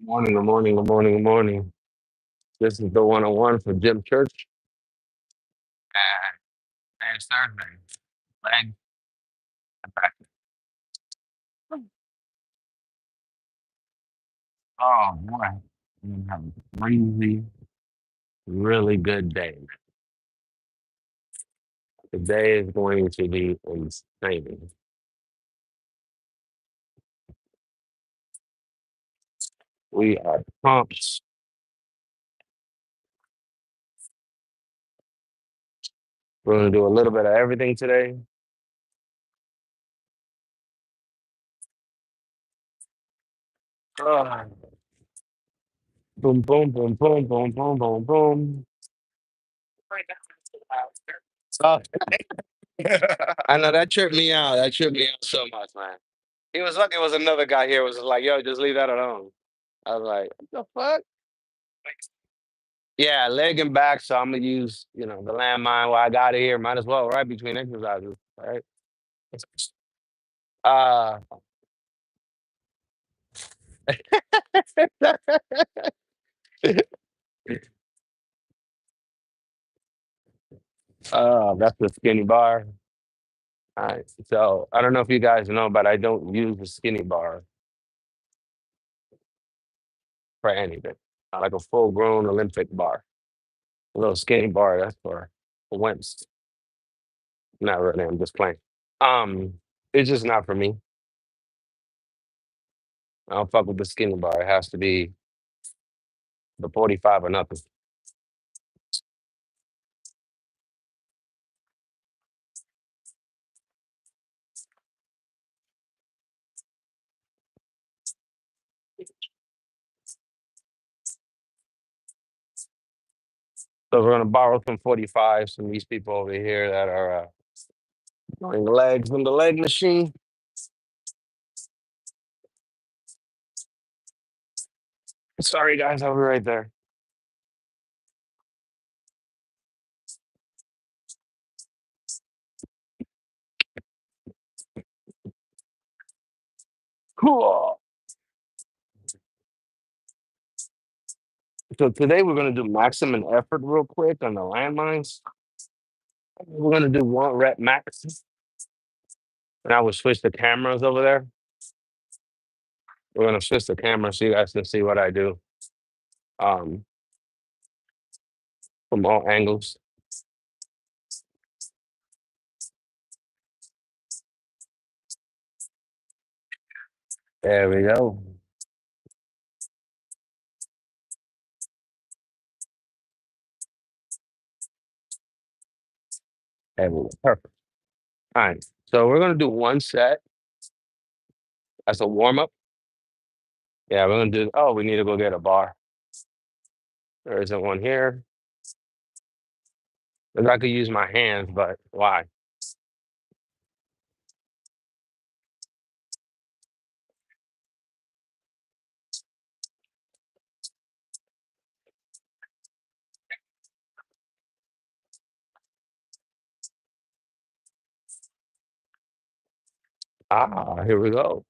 Morning, good morning, good morning, good morning. This is the 101 for GymChurch. And it's Thursday. Leg and back. Oh, boy. We're gonna have a crazy, really good day. Today is going to be insane. We are pumped. We're going to do a little bit of everything today. Ah, boom, boom, boom, boom, boom, boom, boom, boom. Oh, I know that tripped me out. That tripped me out so much, man. He was lucky it was another guy here was like, yo, just leave that alone. I was like, what the fuck? Yeah, leg and back. So I'm gonna use, the landmine while I got it here. Might as well, right? Between exercises, right? Uh that's the skinny bar. All right. So I don't know if you guys know, but I don't use the skinny bar for anything. I like a full grown Olympic bar. A little skinny bar, that's for wimps. Not really, I'm just playing. It's just not for me. I don't fuck with the skinny bar. It has to be the 45 or nothing. So we're gonna borrow some 45s from these people over here that are doing legs in the leg machine. Sorry guys, I'll be right there. Cool. So today we're gonna do maximum effort real quick on the landmines. We're gonna do 1 rep max. And I will switch the cameras over there. We're gonna switch the camera so you guys can see what I do. Um, from all angles. There we go. There we go. Perfect. All right. So we're gonna do 1 set as a warm-up. Yeah, we're gonna do we need to go get a bar. There isn't one here. 'Cause I could use my hands, but why? Here we go.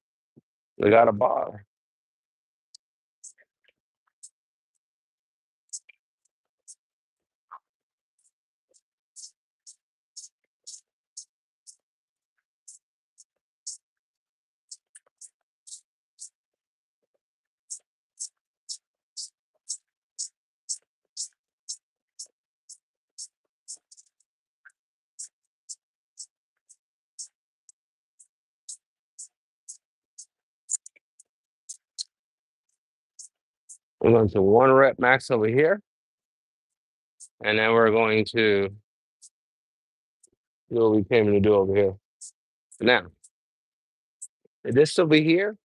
We got a bar. We're going to 1 rep max over here. And then we're going to do what we came to do over here. Now, this over here,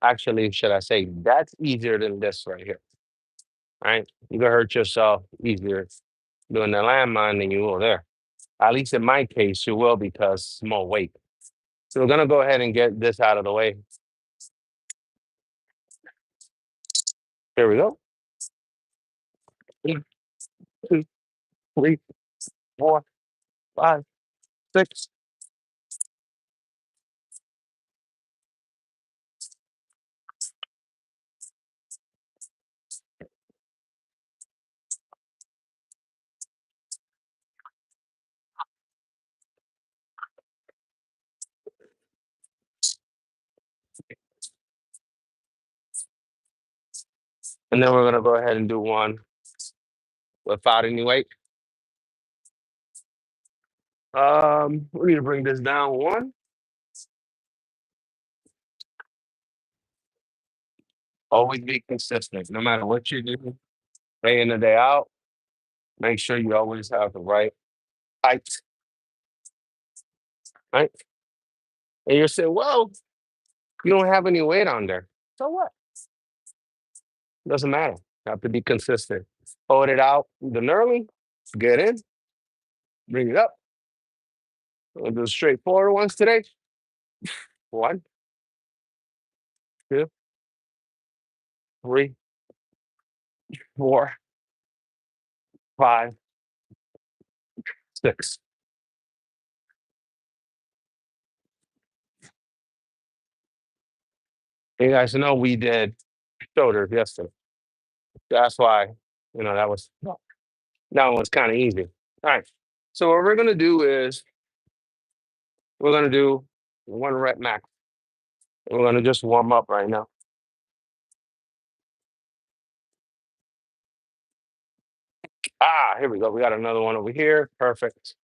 actually, should I say, that's easier than this right here. Right? You can hurt yourself easier doing the landmine than you will there. At least in my case, you will because it's more weight. So we're gonna go ahead and get this out of the way. Here we go. 1, 2, 3, 4, 5, 6. And then we're gonna go ahead and do one without any weight. We need to bring this down one. Always be consistent, no matter what you do, day in and day out. Make sure you always have the right height, right? And you're saying, well, you don't have any weight on there. So what? Doesn't matter. You have to be consistent. Hold it out the early, get in, bring it up. We'll do straightforward ones today. One, two, three, four, five, six. You guys know we did shoulders yesterday. That's why, that one was kind of easy. All right. So what we're gonna do is we're gonna do one rep max. We're gonna just warm up right now. Here we go. We got another one over here. Perfect.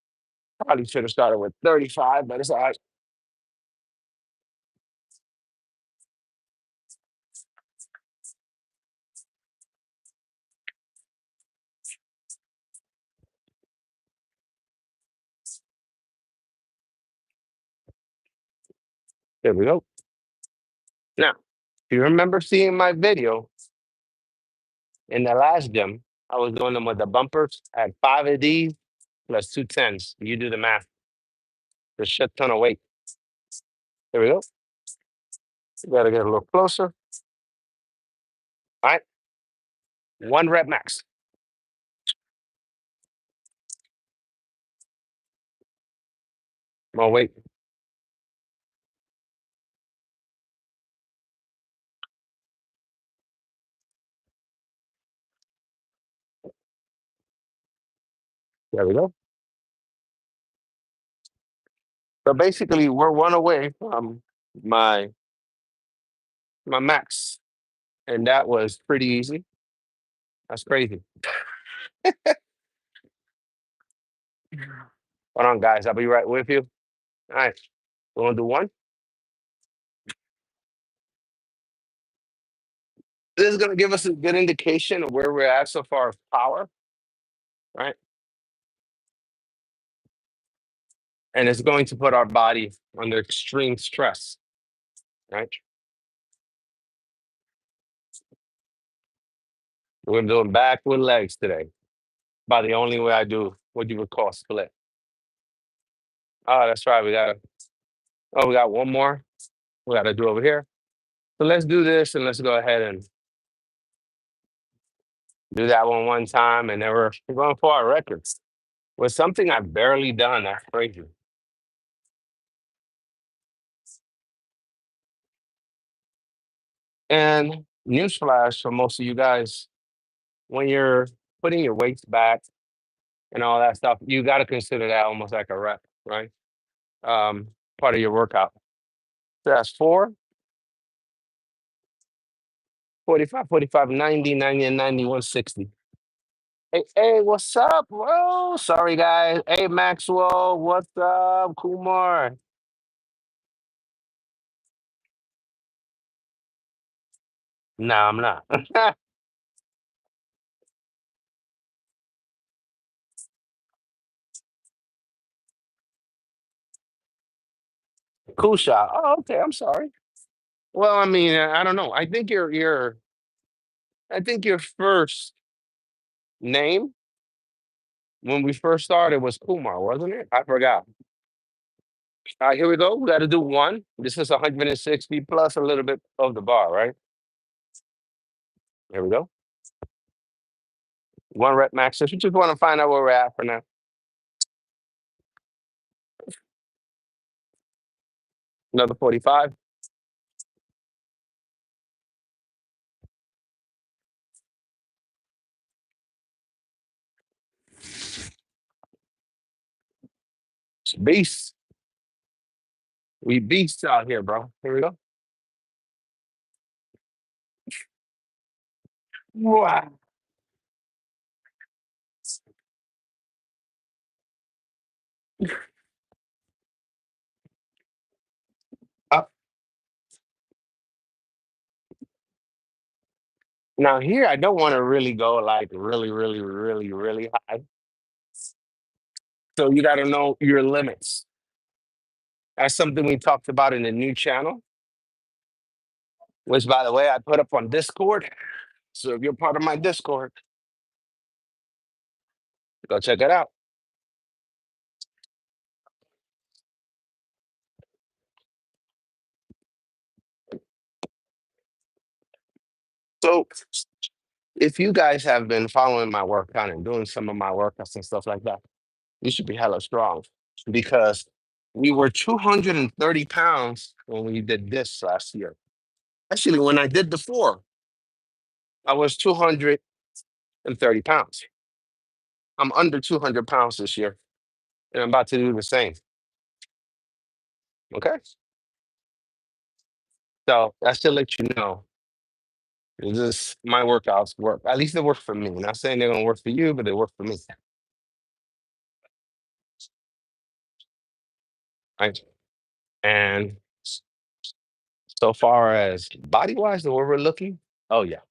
Probably should have started with 35, but it's all right. There we go. Now, if you remember seeing my video in the last gym, I was doing them with the bumpers at 5 of these plus 2 10s. You do the math. The shit ton of weight. There we go. Gotta get a little closer. All right. One rep max. More weight. There we go. So basically, we're one away from my my max, and that was pretty easy. That's crazy. Hold on, guys. I'll be right with you. All right. We're gonna do one. This is gonna give us a good indication of where we're at so far as power, right? And it's going to put our body under extreme stress, right? We're doing back with legs today. About the only way I do what you would call split. Oh, that's right. We got one more. We gotta do over here. So let's do this and let's go ahead and do that one time. And then we're going for our records. With something I've barely done, that's crazy. And newsflash for most of you guys, when you're putting your weights back and all that stuff, you got to consider that almost like a rep, right? Um, Part of your workout. So that's 4, 45, 45, 90, 90, and 90, 160. Hey, what's up, bro? Sorry, guys. Hey, Maxwell, what's up? Kumar. Nah, I'm not. Cool shot. Oh, okay. I'm sorry. Well, I mean, I don't know. I think your first name when we first started was Kumar, wasn't it? I forgot. All right, here we go. We got to do one. This is 160 plus a little bit of the bar, right? Here we go. One rep max. If you just want to find out where we're at for now. Another 45. It's beast. We beasts out here, bro. Here we go. Wow. Uh, Now here, I don't want to really go like really, really, really, really high. So you got to know your limits. That's something we talked about in the new channel, which, by the way, I put up on Discord. So if you're part of my Discord, go check it out. So if you guys have been following my workout and doing some of my workouts and stuff like that, you should be hella strong because we were 230 pounds when we did this last year. Actually, when I did the four, I was 230 pounds. I'm under 200 pounds this year, and I'm about to do the same. Okay. So that's to let you know. It's just my workouts work. At least they work for me. Not saying they're gonna work for you, but they work for me. Right. And so far as body wise, the way we're looking, oh yeah,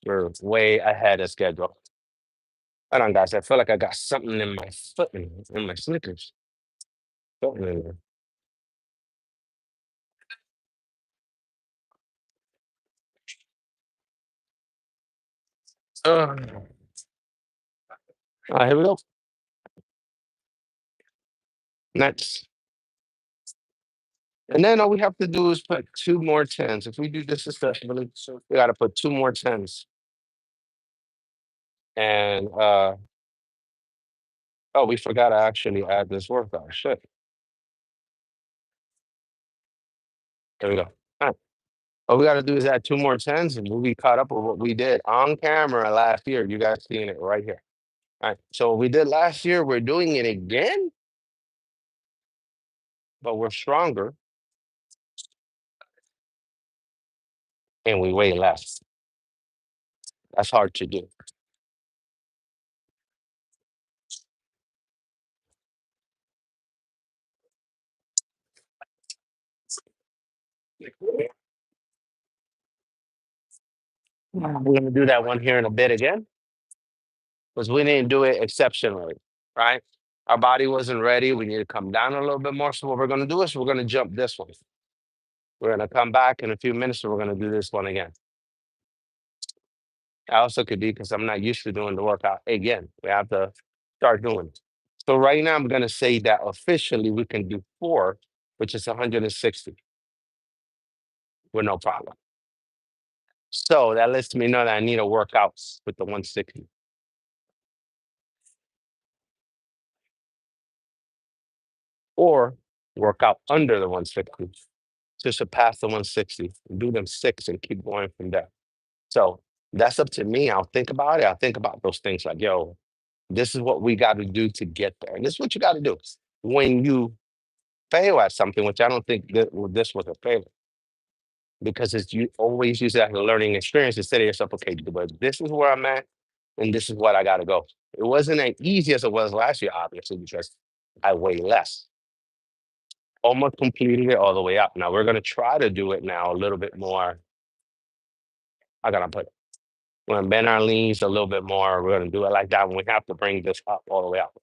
we're way ahead of schedule. Hold on, guys. I feel like I got something in my foot in my sneakers. Something in there. All right, here we go. Next. And then all we have to do is put two more tens. If we do this successfully, we got to put two more tens. And oh, we forgot to actually add this workout. Shit. There we go. All right. All we got to do is add two more tens, and we'll be caught up with what we did on camera last year. You guys seeing it right here. All right. So what we did last year, we're doing it again, but we're stronger and we weigh less. That's hard to do. We're going to do that one here in a bit again because we didn't do it exceptionally, right? Our body wasn't ready. We need to come down a little bit more. So what we're going to do is we're going to jump this one. We're going to come back in a few minutes and we're going to do this one again. I also could be because I'm not used to doing the workout again. We have to start doing it. So right now I'm going to say that officially we can do four, which is 160 with no problem. So that lets me know that I need to work out with the 160 or work out under the 160 to surpass the 160 and do them six and keep going from there. So that's up to me. I'll think about it. I'll think about those things like, yo, this is what we got to do to get there. And this is what you got to do. When you fail at something, which I don't think this was a failure, because it's you always use it as a learning experience to say to yourself, okay, but this is where I'm at and this is what I got to go. It wasn't as easy as it was last year, obviously, because I weigh less. Almost completed it all the way up. Now we're going to try to do it now a little bit more. I got to put we're going to bend our knees a little bit more. We're going to do it like that when we have to bring this up all the way up.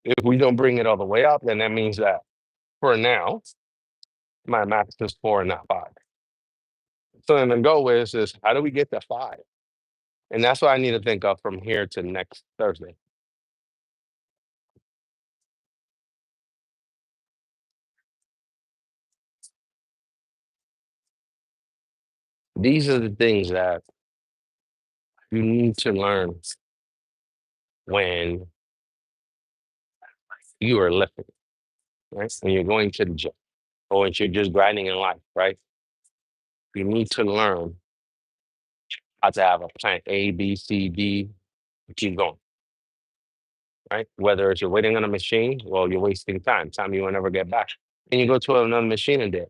If we don't bring it all the way up, then that means that for now, my max is four and not five. So then the goal is how do we get to five? And that's what I need to think of from here to next Thursday. These are the things that you need to learn when you are lifting, right? When you're going to the gym or when you're just grinding in life, right? You need to learn how to have a plan A, B, C, D, keep going, right? Whether it's you're waiting on a machine, well, you're wasting time you will never get back. And you go to another machine and do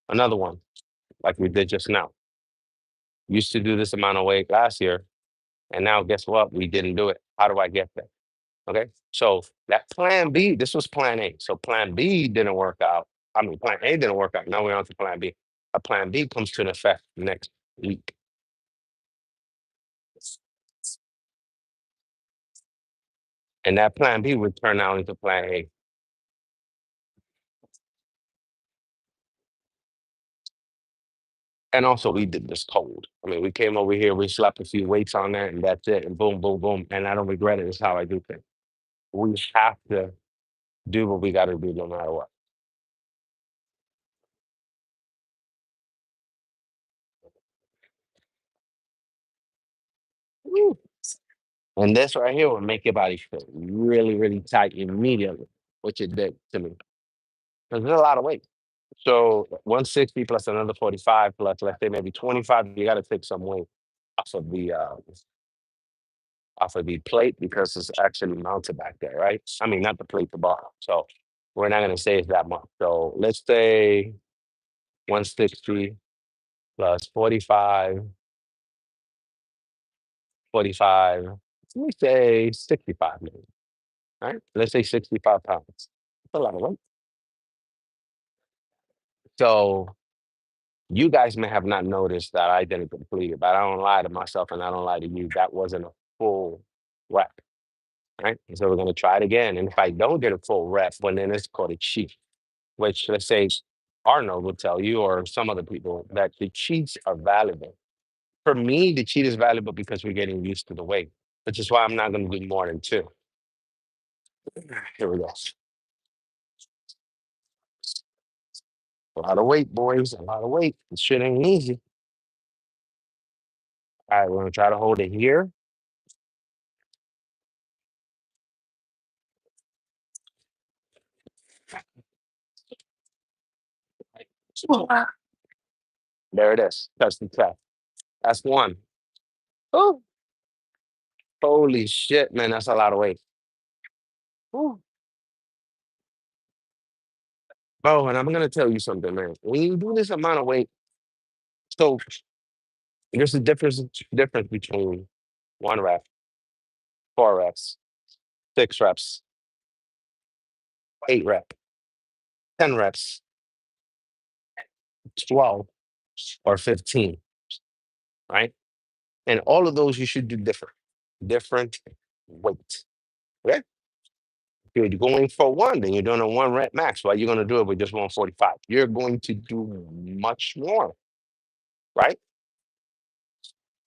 another one, like we did just now. Used to do this amount of weight last year, and now guess what? We didn't do it. How do I get there? Okay. So that plan B, this was plan A. So plan B didn't work out. I mean, plan A didn't work out. Now we're on to plan B. A plan B comes to effect next week. And that plan B would turn out into plan A. And also, we did this cold. I mean, we came over here, we slapped a few weights on there, and that's it. And boom, boom, boom. And I don't regret it. It's how I do things. We have to do what we got to do no matter what. Woo. And this right here will make your body feel really, really tight immediately, which it did to me. Because there's a lot of weight. So 160 plus another 45 plus, let's say maybe 25, you got to take some weight off of the plate because it's actually mounted back there, right? I mean, not the plate, the bar. So we're not going to say it's that much. So let's say 160 plus 45, 45. Let me say 65 maybe. All right. Let's say 65 pounds. That's a lot of weight. So you guys may have not noticed that I didn't complete it, but I don't lie to myself and I don't lie to you. That wasn't a full rep. Right. So we're going to try it again. And if I don't get a full rep, well, then it's called a cheat, which let's say Arnold will tell you, or some other people, that the cheats are valuable. For me, the cheat is valuable because we're getting used to the weight, which is why I'm not going to do more than two. Here we go. A lot of weight, boys. A lot of weight. This shit ain't easy. All right, we're gonna try to hold it here. There it is. Touch the tap. That's one. Oh, holy shit, man. That's a lot of weight. Ooh. Oh, and I'm gonna tell you something, man. When you do this amount of weight, so there's a difference between 1 rep, 4 reps, 6 reps, 8 rep, 10 reps, 12, or 15, right? And all of those you should do different weight. Okay. If you're going for one, then you're doing a 1 rep max. Why you're going to do it with just 145? You're going to do much more, right?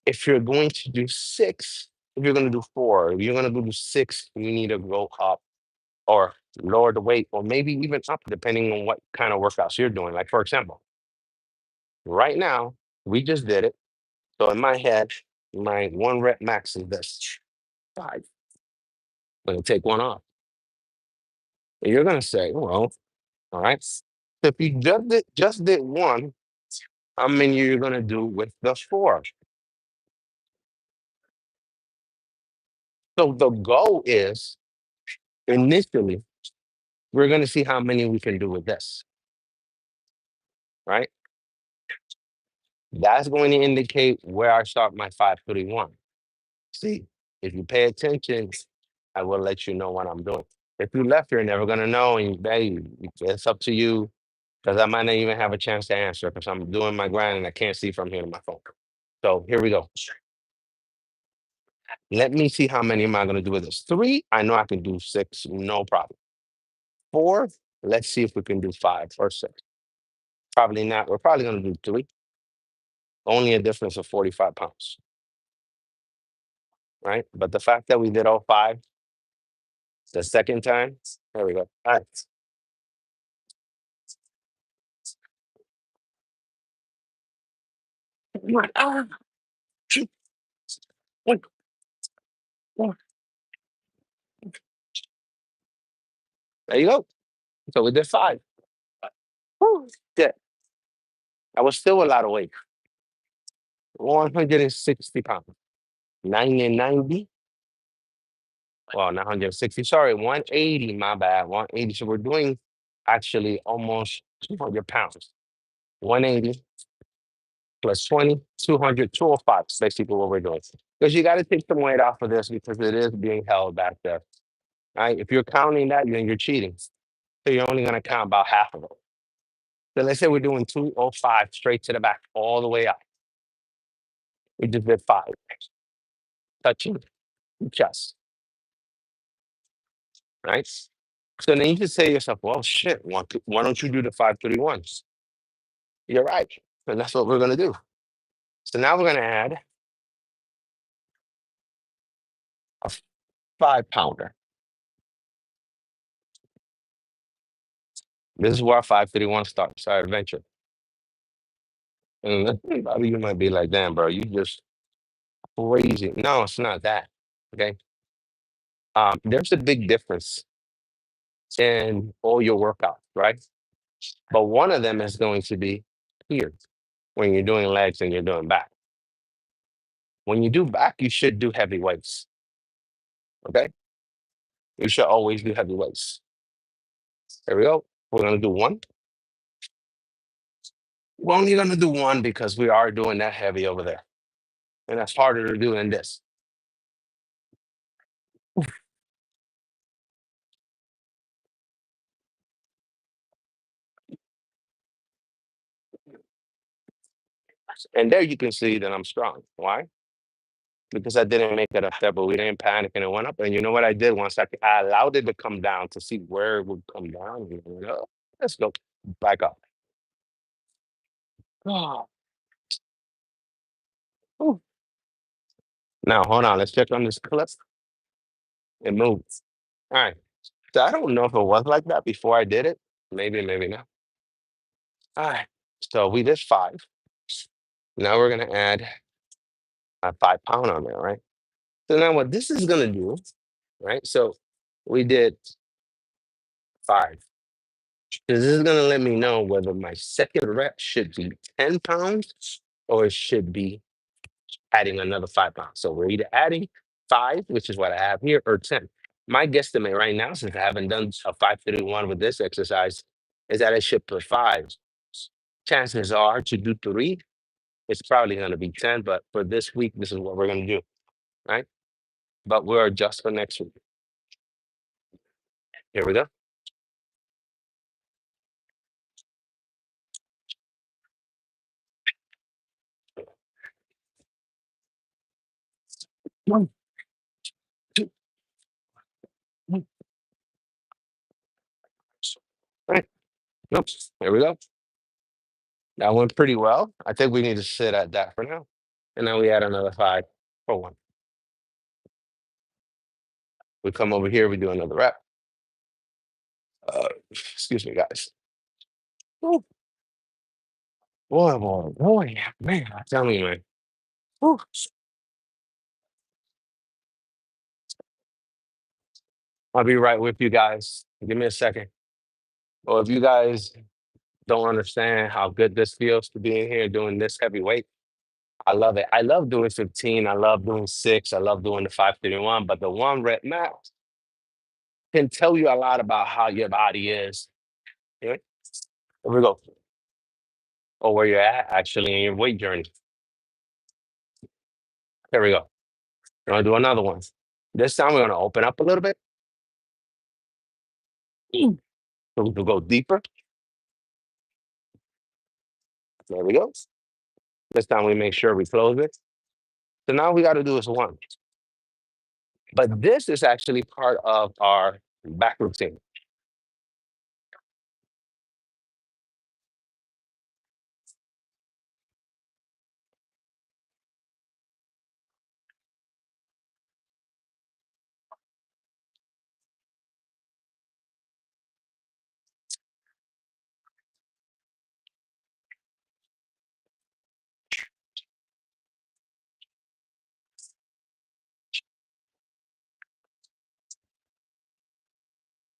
If you're going to do six, if you're going to do four, if you're going to do six, you need to go up or lower the weight, or maybe even up, depending on what kind of workouts you're doing. Like, for example, right now, we just did it. So in my head, my 1 rep max is this 5. I'm going to take one off. And you're going to say, well, all right. So if you just did one, how many you're gonna do with the 4? So the goal is initially we're gonna see how many we can do with this, right? That's going to indicate where I start my 531. See, if you pay attention, I will let you know what I'm doing. If you left, you're never gonna know, and hey, it's up to you because I might not even have a chance to answer because I'm doing my grind and I can't see from here to my phone. So here we go. Let me see how many am I going to do with this. 3, I know I can do 6, no problem. 4, let's see if we can do 5 or 6. Probably not. We're probably going to do 3. Only a difference of 45 pounds, right? But the fact that we did all 5 the second time, there we go. All right. Ah, shoot, one, one. There you go. So we did 5. Whew, yeah, that was still a lot of weight. 160 pounds. 90. Well, not 160. Sorry, 180. My bad. 180. So we're doing actually almost 200 pounds. 180 plus 20, 200, 205. That's basically what we're doing. Because you got to take some weight off of this because it is being held back there. Right? If you're counting that, then you're cheating. So you're only going to count about half of it. So let's say we're doing 205 straight to the back, all the way up. We just did 5, touching the chest, right? So then you just say to yourself, well, shit, why don't you do the 531s? You're right. And that's what we're going to do. So now we're going to add a 5-pounder. This is where our 531 starts, our adventure. And probably you might be like, damn, bro, you just crazy. No, it's not that. Okay. There's a big difference in all your workouts, right? But one of them is going to be here when you're doing legs and you're doing back. When you do back, you should do heavy weights. Okay. You should always do heavy weights. There we go. We're going to do one. We're only going to do one because we are doing that heavy over there. And that's harder to do than this. And there you can see that I'm strong. Why? Because I didn't make it up there, but we didn't panic and it went up. And you know what I did once I allowed it to come down to see where it would come down. And I went, "Oh, let's go back up." Oh, whew. Now hold on, let's check on this clip. It moves. All right. So I don't know if it was like that before I did it. Maybe, maybe not. All right. So we did 5. Now we're gonna add a 5-pound on there, right? So now what this is gonna do, right? So we did 5. This is gonna let me know whether my second rep should be 10 pounds or it should be adding another 5 pounds. So we're either adding 5, which is what I have here, or 10. My guesstimate right now, since I haven't done a 531 with this exercise, is that I should put 5. Chances are to do 3, it's probably gonna be 10, but for this week, this is what we're gonna do, right? But we'll adjust for next week. Here we go. One, two, one. Right. Nope. Here we go. That went pretty well. I think we need to sit at that for now. And then we add another 5 for 1. We come over here, we do another rep. Excuse me, guys. Woo. Boy, boy, boy, man, I tell you, man. Woo. I'll be right with you guys. Give me a second. Well, if you guys don't understand how good this feels to be in here doing this heavy weight, I love it. I love doing 15. I love doing 6. I love doing the 531, but the 1 rep max can tell you a lot about how your body is. Okay? Here we go. Or where you're at actually in your weight journey. Here we go. We're gonna do another one. This time we're gonna open up a little bit. So we'll go deeper. There we go. This time we make sure we close it. So now we got to do is 1. But this is actually part of our back routine.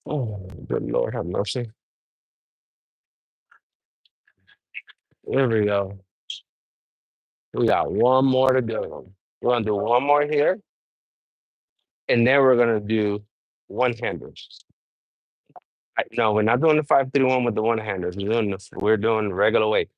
Oh, good Lord, have mercy. There we go. We got 1 more to go. We're gonna do 1 more here, and then we're gonna do 1-handers. No, we're not doing the 531 with the 1-handers. We're doing regular weight.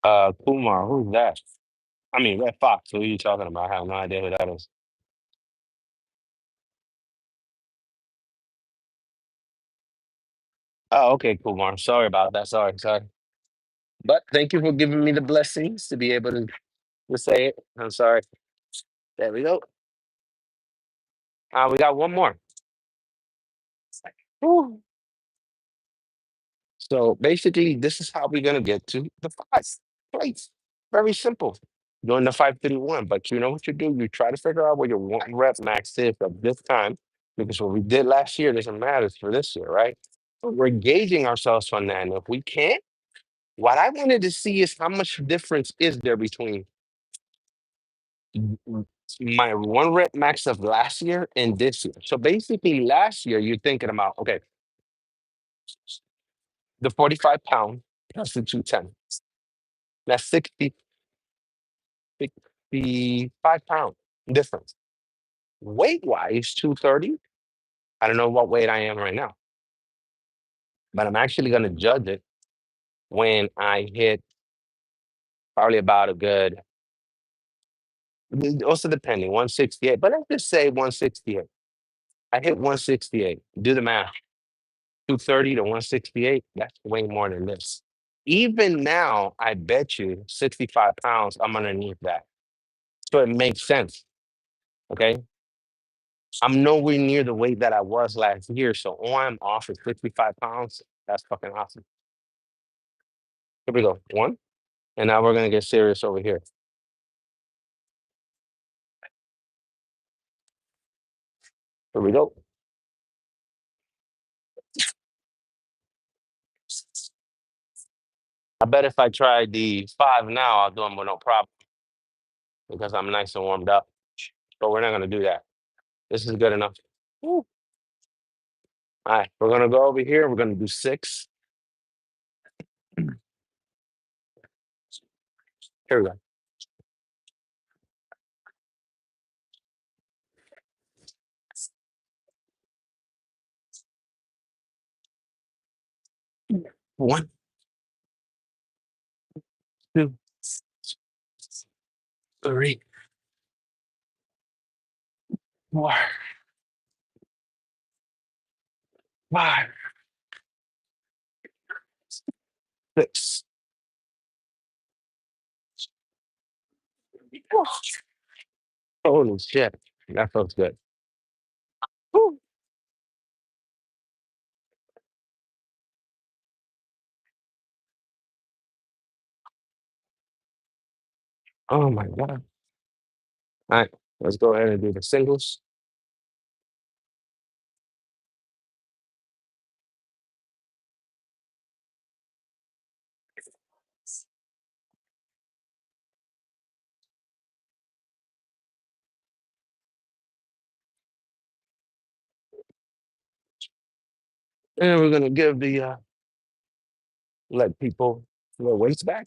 Kumar, who's that? I mean, Red Fox. Who are you talking about? I have no idea who that is. Oh, okay, Kumar. Sorry about that. Sorry, sorry. But thank you for giving me the blessings to be able to say it. I'm sorry. There we go. We got one more. Whew. So basically, this is how we're gonna get to the five plates. Very simple. Doing the 531. But you know what you do? You try to figure out what your one rep max is of this time, because what we did last year doesn't matter for this year, right? So we're gauging ourselves on that. And if we can't, what I wanted to see is how much difference is there between m- my one rep max of last year and this year. So basically, last year you're thinking about, okay, the 45 pound plus the 210. That's 65 pound difference. Weight wise, 230. I don't know what weight I am right now, but I'm actually going to judge it when I hit probably about a good, also depending, 168, but let's just say 168. I hit 168. Do the math. 230 to 168, that's way more than this. Even now, I bet you 65 pounds, I'm underneath that. So it makes sense. Okay. I'm nowhere near the weight that I was last year. So all I'm off is 55 pounds. That's fucking awesome. Here we go. One. And now we're going to get serious over here. Here we go. I bet if I tried the five now, I'll do them with no problem because I'm nice and warmed up. But we're not going to do that. This is good enough. Woo. All right. We're going to go over here. We're going to do six. Here we go. One, two, three, four, five, six. Holy shit. That feels good. Woo. Oh my God. All right. Let's go ahead and do the singles. And we're going to give the, let people their weights back.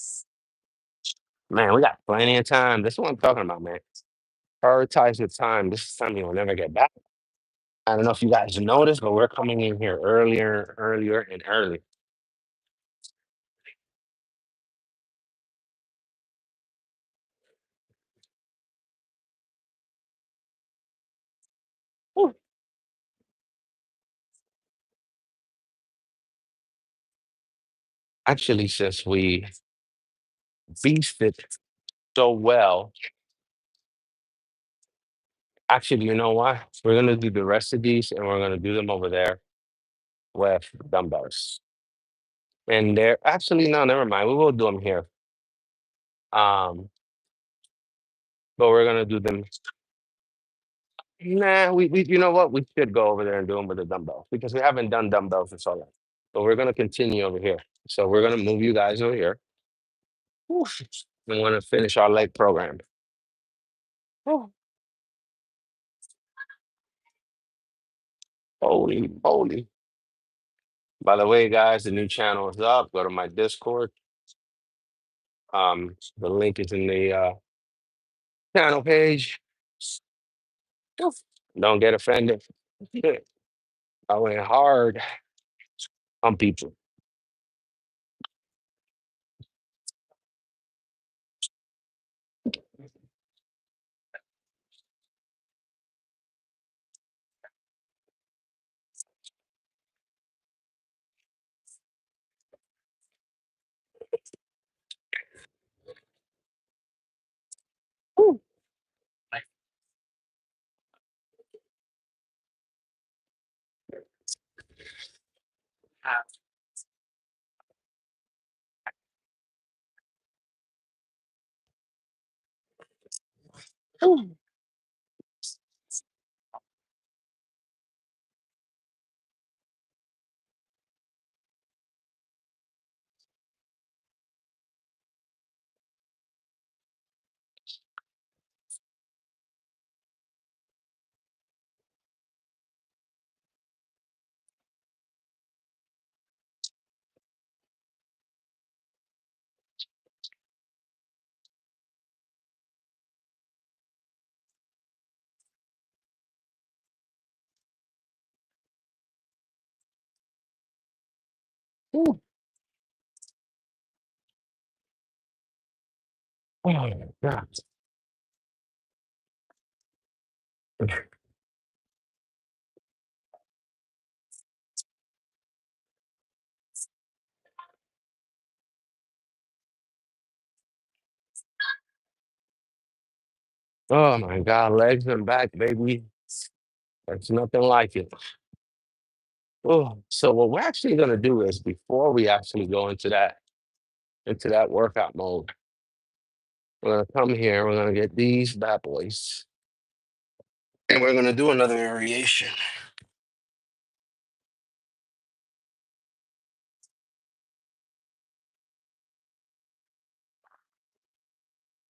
Man, we got plenty of time. This is what I'm talking about, man. Prioritize your time. This is something you'll never get back. I don't know if you guys noticed, but we're coming in here earlier, earlier, and early. Whew. Actually, since we feasted so well, actually, you know what? We're gonna do the rest of these, and we're gonna do them over there with dumbbells. And they're actually no, never mind. We will do them here. Um, but we're gonna do them. Nah, we you know what? We should go over there and do them with the dumbbells because we haven't done dumbbells in so long. So we're gonna continue over here. So we're gonna move you guys over here. Whew. We want to finish our leg program. Oh, holy, holy. By the way, guys, the new channel is up. Go to my Discord. The link is in the channel page. Oof. Don't get offended. I went hard on people. Ooh. Oh my God. Oh my God, legs and back, baby. There's nothing like it. Oh, so what we're actually gonna do is before we actually go into that workout mode, we're gonna come here, we're gonna get these bad boys, and we're gonna do another variation.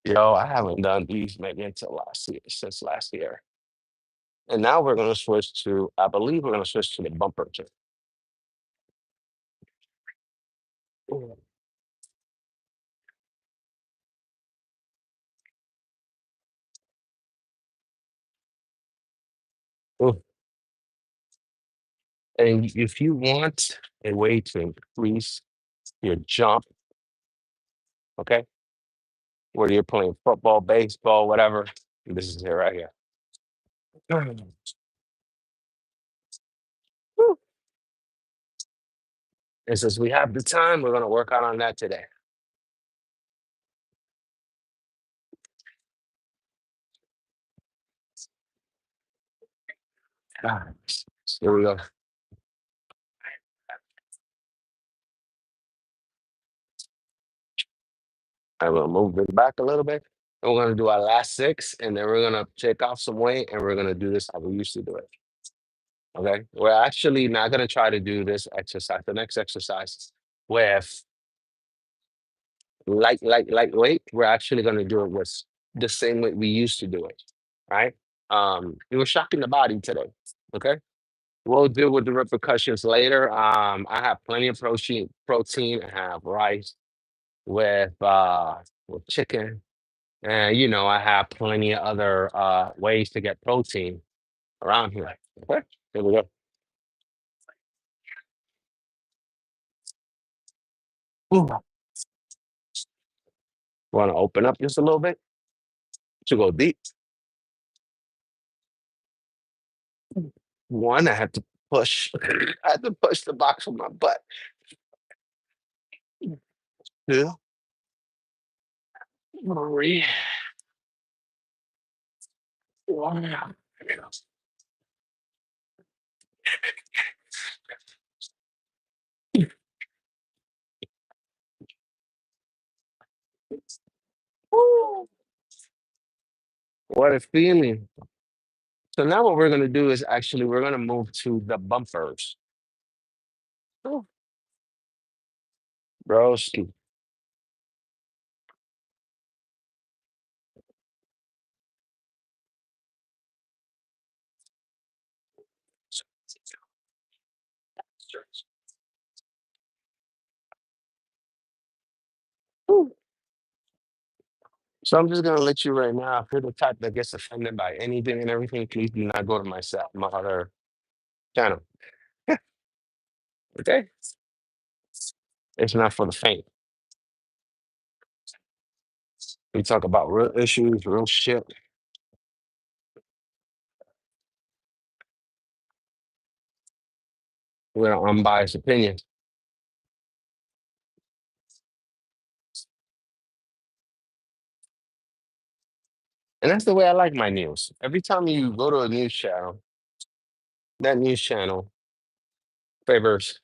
Yo, I haven't done these maybe until last year, since last year. And now we're gonna switch to, I believe we're gonna switch to the bumper jerk. Ooh, ooh. And if you want a way to increase your jump, okay, whether you're playing football, baseball, whatever, this is it right here. Woo. And since we have the time, we're gonna work out on that today. Ah, here we go. I'm gonna move this back a little bit. And we're gonna do our last six, and then we're gonna take off some weight, and we're gonna do this how we used to do it. Okay. We're actually not gonna try to do this exercise, the next exercise with light weight. We're actually gonna do it with the same way we used to do it. Right? We were shocking the body today. Okay. We'll deal with the repercussions later. I have plenty of protein. I have rice with chicken. And I have plenty of other ways to get protein around here. Okay. Here we go. Ooh. Want to open up just a little bit to go deep. One, I had to push. I had to push the box with my butt. Two, three, four. Woo. What a feeling. So now what we're gonna do is actually we're gonna move to the bumpers. Oh, broski. Woo. So I'm just gonna let you right now. If you're the type that gets offended by anything and everything, please do not go to my other channel. Okay? It's not for the faint. We talk about real issues, real shit, with an unbiased opinion. And that's the way I like my news. Every time you go to a news channel, that news channel favors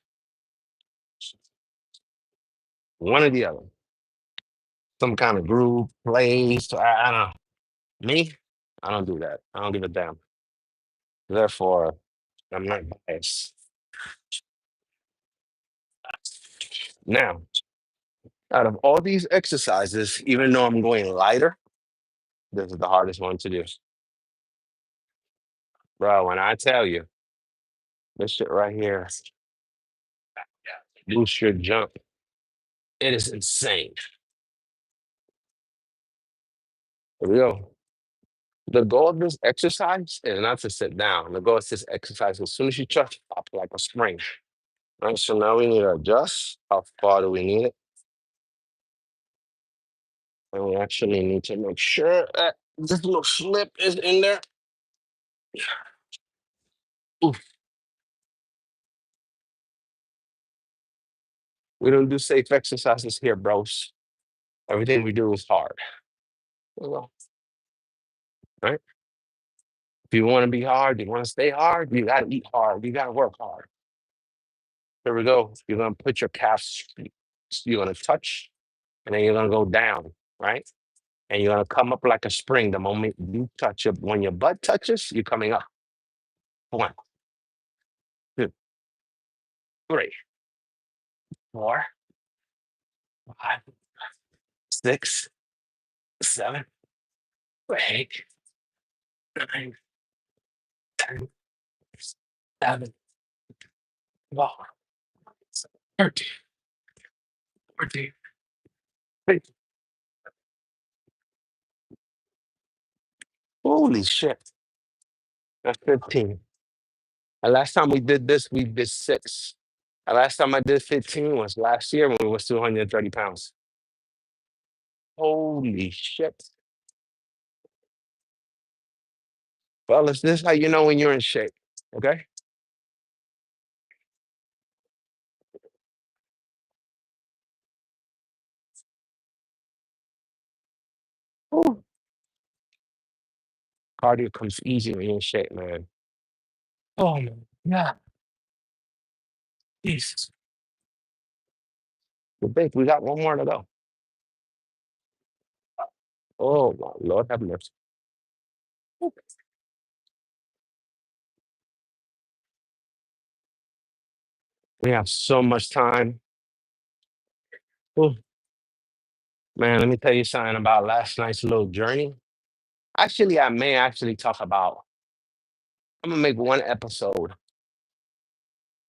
one or the other. Some kind of group, plays. So I don't know. Me, I don't do that. I don't give a damn. Therefore, I'm not biased. Now, out of all these exercises, even though I'm going lighter, this is the hardest one to do. Bro, when I tell you, this shit right here, boost your jump, it is insane. Here we go. The goal of this exercise is not to sit down. The goal is this exercise. As soon as you touch, up like a spring. Right, so now we need to adjust. How far do we need it? And we actually need to make sure that this little slip is in there. Oof. We don't do safe exercises here, bros. Everything we do is hard. Well, right? If you want to be hard, you want to stay hard, you got to eat hard. You got to work hard. Here we go. You're going to put your calves, you're going to touch, and then you're going to go down, right? And you're going to come up like a spring the moment you touch it. When your butt touches, you're coming up. 1, 2, 3, 4, 5, 6, 7, 8, 9, 10, 11, 12, 13, 14, 15. Holy shit. That's 15. The last time we did this, we did 6. The last time I did 15 was last year when we was 230 pounds. Holy shit. Fellas, this is how you know when you're in shape. Okay? Ooh. Cardio comes easy when you're in shape, man. Oh my God. Jesus. But babe, we got one more to go. Oh my Lord have mercy. We have so much time. Ooh, man, let me tell you something about last night's little journey. Actually, I may actually talk about, I'm gonna make one episode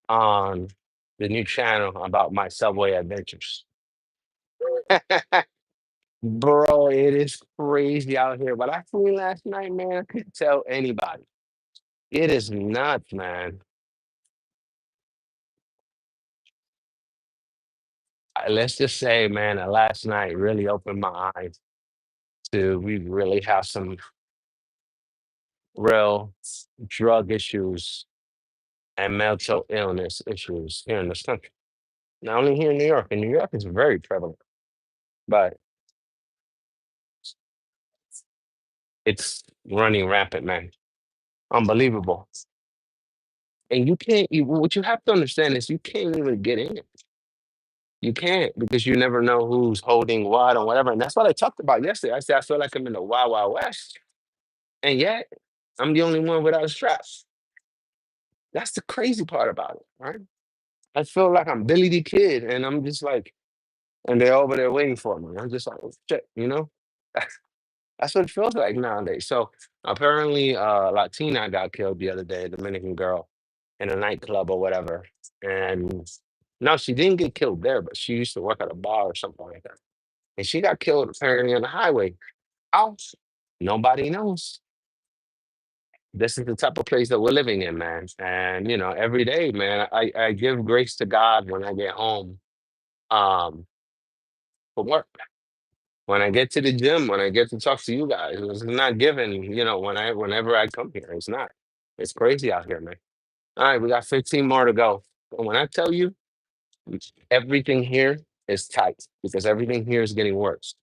on the new channel about my subway adventures. Bro, it is crazy out here. But I seen last night, man, I couldn't tell anybody. It is nuts, man. Let's just say, man, that last night really opened my eyes to we really have some real drug issues and mental illness issues here in this country. Not only here in New York. In New York, it's very prevalent, but it's running rampant, man. Unbelievable. And you can't, what you have to understand is you can't even get in it. You can't because you never know who's holding what or whatever. And that's what I talked about yesterday. I said, I feel like I'm in the Wild Wild West. And yet, I'm the only one without a strap. That's the crazy part about it, right? I feel like I'm Billy the Kid, and I'm just like, and they're over there waiting for me. I'm just like, oh, shit, you know? That's what it feels like nowadays. So apparently, Latina got killed the other day, a Dominican girl, in a nightclub or whatever. And no, she didn't get killed there, but she used to work at a bar or something like that. And she got killed apparently on the highway. How? Nobody knows. This is the type of place that we're living in, man. And every day, man, I give grace to God when I get home um from work. When I get to the gym, when I get to talk to you guys, it's not given, whenever I come here. It's not. It's crazy out here, man. All right, we got 15 more to go. And when I tell you everything here is tight because everything here is getting worse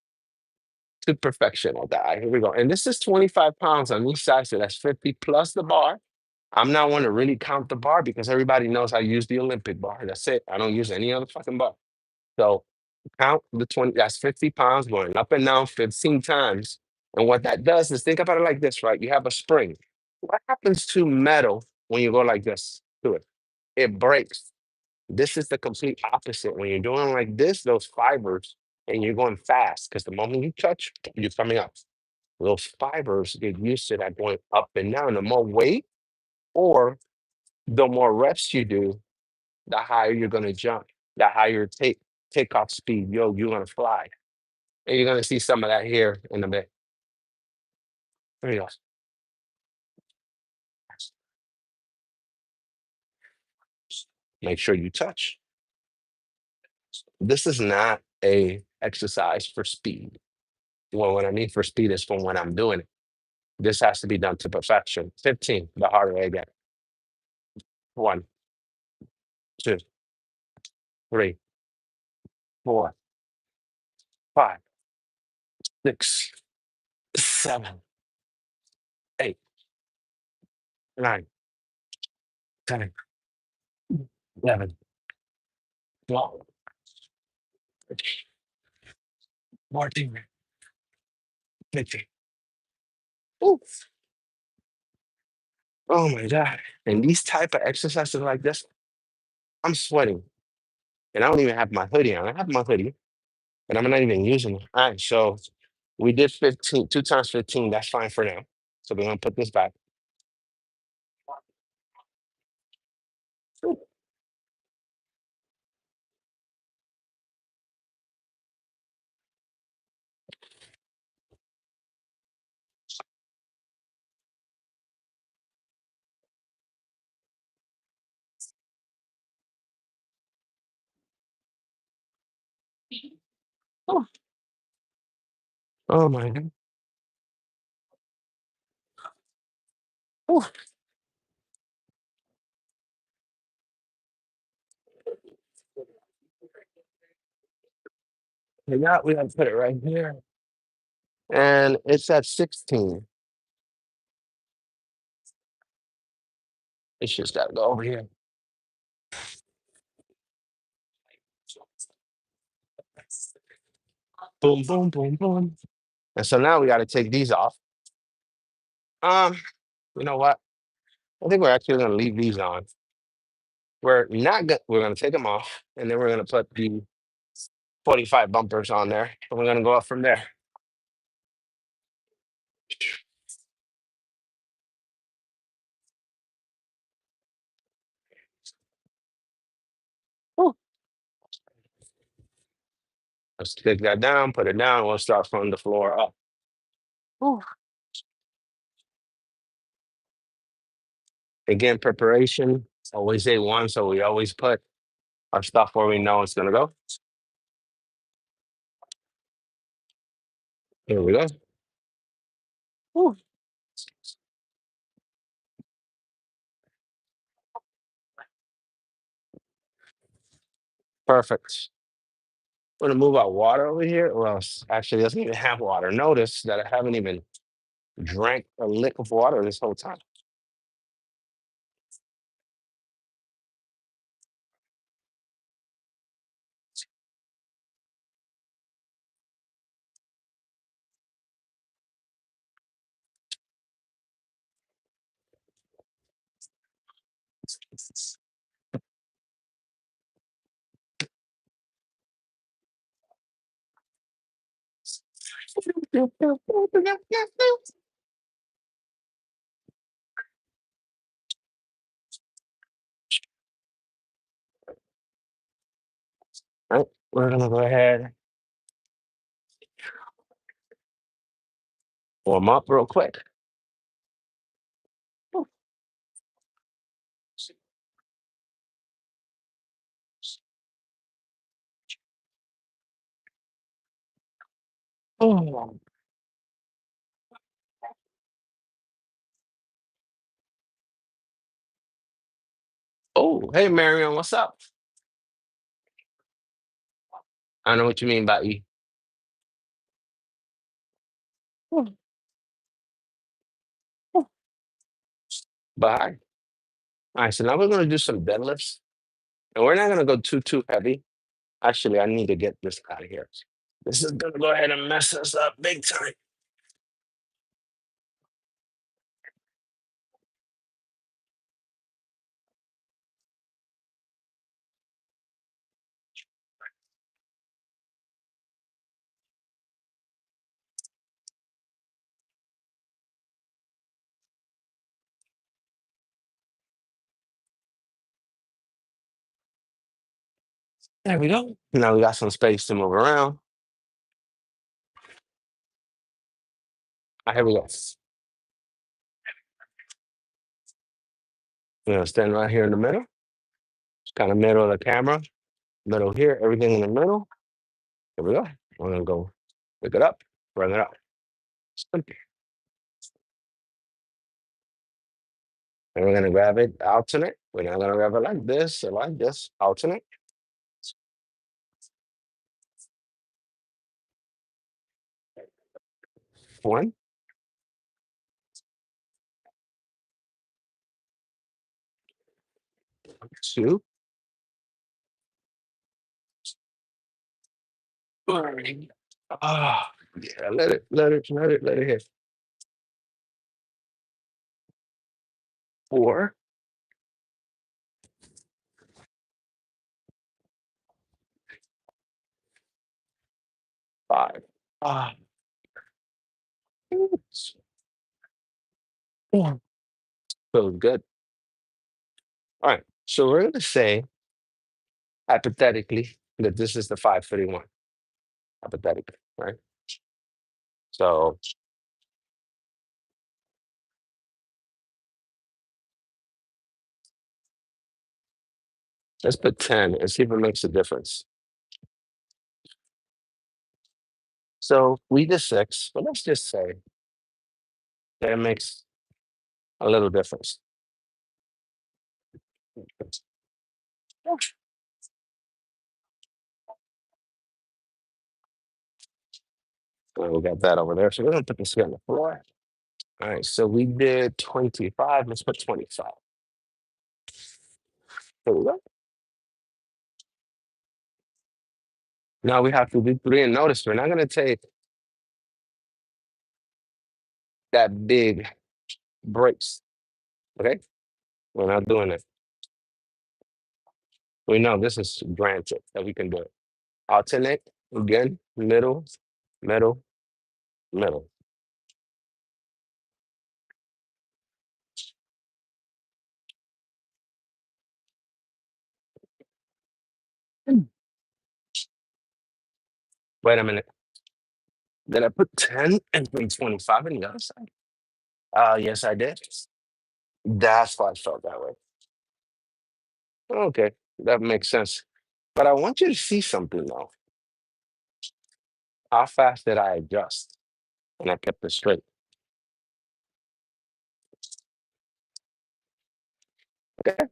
to perfection. I'll die. Here we go. And this is 25 pounds on each side, so that's 50 plus the bar. I'm not one to really count the bar because everybody knows I use the Olympic bar. That's it. I don't use any other fucking bar. So Count the 20, that's 50 pounds going up and down 15 times. And what that does is think about it like this, right? You have a spring. What happens to metal when you go like this to it? It breaks. This is the complete opposite. When you're doing like this, those fibers, and you're going fast, because the moment you touch, you're coming up. Those fibers get used to that going up and down. The more weight or the more reps you do, the higher you're going to jump, the higher takeoff speed. You're going to fly. And you're going to see some of that here in a bit. There you go. Make sure you touch. This is not a exercise for speed. Well, what I mean for speed is from when I'm doing it. This has to be done to perfection. 15, the harder I get. One, two, three, four, five, six, seven, 8, 9, 10, 11, 12, 14, 15. Ooh. Oh my God. And these type of exercises like this, I'm sweating. And I don't even have my hoodie on. I have my hoodie, but I'm not even using it. All right. So we did 15, 2 times 15. That's fine for now. So we're going to put this back. Ooh. Oh, oh my God. Ooh. We got to put it right here. And it's at 16. It's just got to go over here. Boom, boom, boom, boom. And so now we got to take these off. Um, you know what? I think we're actually going to leave these on. We're not good. We're going to take them off, and then we're going to put the 45 bumpers on there, and we're going to go up from there. Whew. Let's take that down, put it down. We'll start from the floor up. Whew. Again, preparation, always A1. So we always put our stuff where we know it's going to go. Here we go. Whew. Perfect. We're going to move our water over here. Well, actually, it doesn't even have water. Notice that I haven't even drank a lick of water this whole time. All right, we're going to go ahead, warm up real quick. Oh, oh, hey, Marion, what's up? I know what you mean by E. But hi. All right, so now we're going to do some deadlifts. And we're not going to go too heavy. Actually, I need to get this out of here. This is gonna go ahead and mess us up big time. There we go. Now we got some space to move around. Here we go. We're gonna stand right here in the middle. It's kind of middle of the camera. Middle here, everything in the middle. Here we go. We're gonna go pick it up, bring it up. Simple. And we're gonna grab it alternate. We're not gonna grab it like this or like this. Alternate. 1, 2, 3. Ah, yeah, let it hit. 4, 5. Ah, 4. Feels good. All right. So we're gonna say hypothetically that this is the 531. Hypothetically, right? So let's put 10 and see if it makes a difference. So we did 6, but let's just say that it makes a little difference. We got that over there. So we're gonna put this here on the floor. All right, so we did 25. Let's put 25. There we go. Now we have to do 3, and notice we're not gonna take that big breaks. Okay, we're not doing it. We know this is granted that we can do it. Alternate again, middle, middle, middle. Wait a minute. Did I put 10 and then 25 on the other side? Yes, I did. That's why I felt that way. Okay, that makes sense. But I want you to see something though. How fast did I adjust? And I kept it straight. Okay.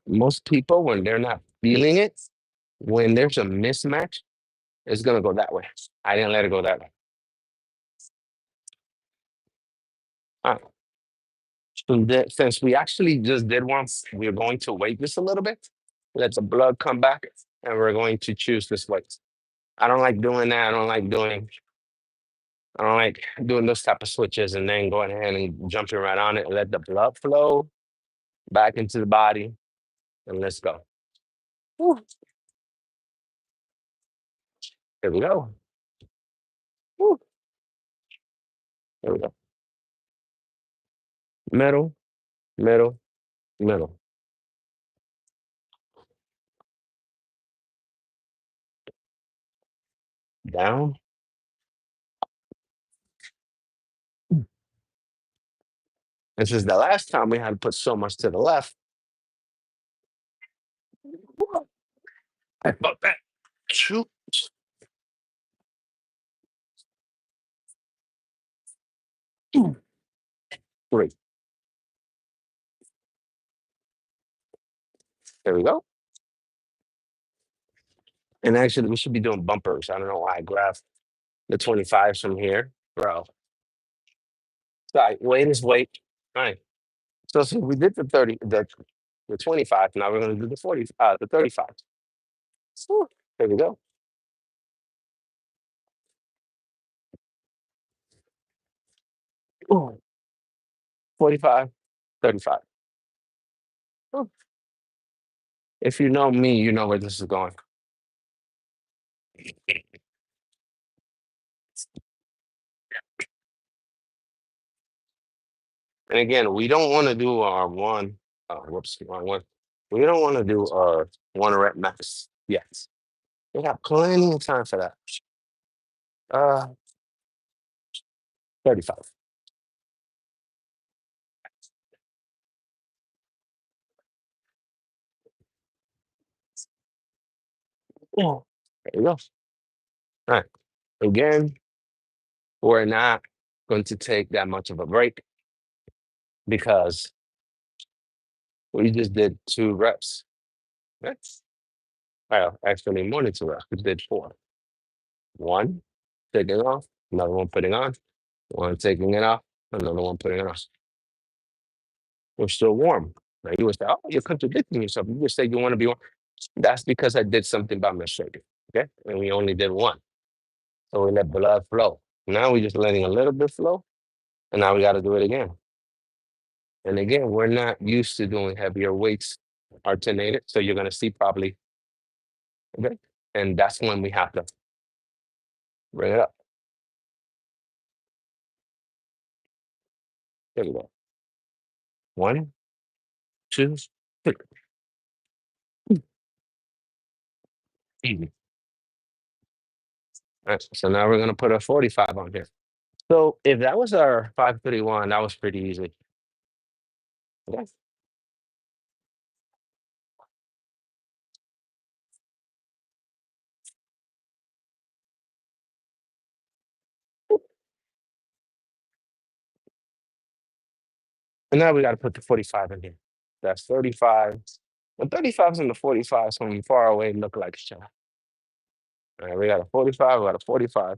Most people, when they're not feeling it, when there's a mismatch, it's gonna go that way. I didn't let it go that way. All right. So since we actually just did one, we're going to wait just a little bit, let the blood come back, and we're going to choose this weight. I don't like doing that. I don't like doing those type of switches and then going ahead and jumping right on it and let the blood flow back into the body and let's go. Woo. Here we go. Woo. Here we go. Middle, middle, middle. Down. This is the last time we had to put so much to the left. Woo. I felt that. 2, 3. There we go. And actually, we should be doing bumpers. I don't know why I grabbed the 25s from here, bro. Sorry, weight is weight. All right. So we did the 30. the 25. Now we're going to do the 35. Whew, there we go. Ooh, 45, 35. Whew. If you know me, you know where this is going. And again, we don't want to do our whoops, wrong one. We don't want to do our one rep max yet. We got plenty of time for that. Uh, 35. Yeah. There you go. All right. Again, we're not going to take that much of a break because we just did 2 reps. That's well, actually more than 2 reps. We did 4. One taking off, another one putting on, one taking it off, another one putting it on. We're still warm. Now you would say, oh, you're contradicting yourself. You just say you want to be warm. That's because I did something by mistake. Okay. And we only did one. So we let blood flow. Now we're just letting a little bit flow. And now we got to do it again. And again, we're not used to doing heavier weights alternated. So you're going to see probably, okay. And that's when we have to bring it up. There we go. 1, 2, 3. Easy. All right. So now we're going to put a 45 on here. So if that was our 531, that was pretty easy. Okay. And now we got to put the 45 in here. That's 35. The 35s and the 45s from far away look like each other. All right, we got a 45, we got a 45.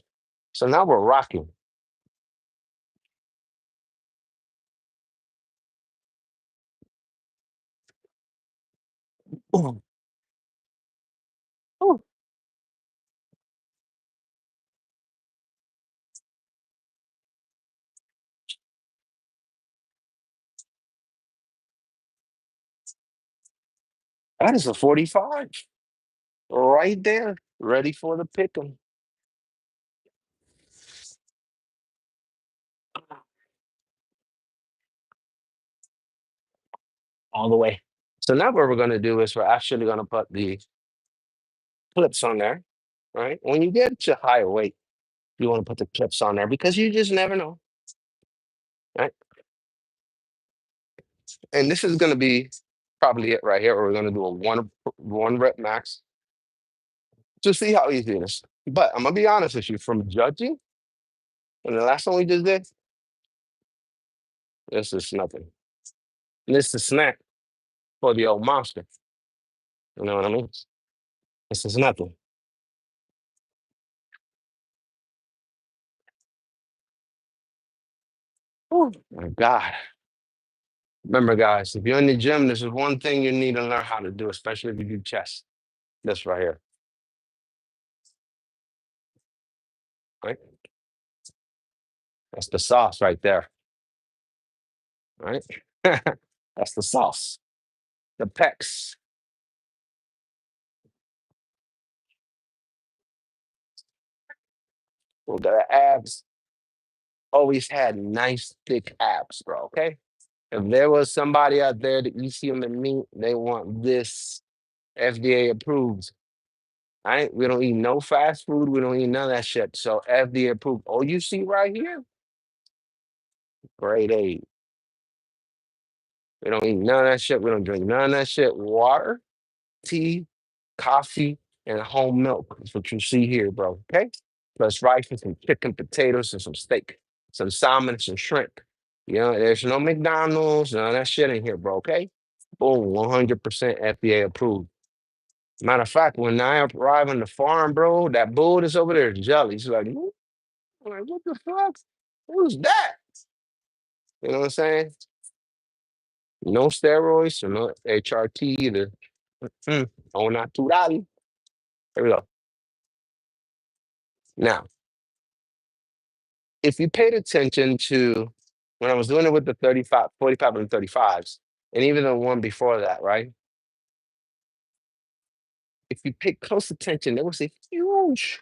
So now we're rocking. Ooh, ooh. That is a 45 right there, ready for the pick 'em. All the way. So now what we're going to do is we're actually going to put the clips on there, right? When you get to higher weight, you want to put the clips on there because you just never know, right? And this is going to be probably it right here. We're going to do a one rep max to see how easy it is. But I'm gonna be honest with you, from judging, and the last time we did this, this is nothing. This is a snack for the old monster. You know what I mean? This is nothing. Oh my God. Remember, guys, if you're in the gym, this is one thing you need to learn how to do, especially if you do chest. This right here, right? That's the sauce right there, right? That's the sauce. The pecs. Well, the abs always had nice, thick abs, bro, okay? If there was somebody out there that you see them in meat, they want this FDA approved. Right? We don't eat no fast food. We don't eat none of that shit. So FDA approved. Oh, you see right here? Grade A. We don't eat none of that shit. We don't drink none of that shit. Water, tea, coffee, and whole milk. That's what you see here, bro. Okay? Plus rice and some chicken, potatoes, and some steak, some salmon, some shrimp. You know, there's no McDonald's, none of that shit in here, bro. Okay? Boom, 100% FDA approved. Matter of fact, when I arrive on the farm, bro, that bull that's over there is jelly. He's like, "Who?" I'm like, what the fuck? Who's that? You know what I'm saying? No steroids or no HRT either. Au natural. There we go. Now, if you paid attention to when I was doing it with the 35, 45, and 35s, and even the one before that, right? If you pay close attention, there was a huge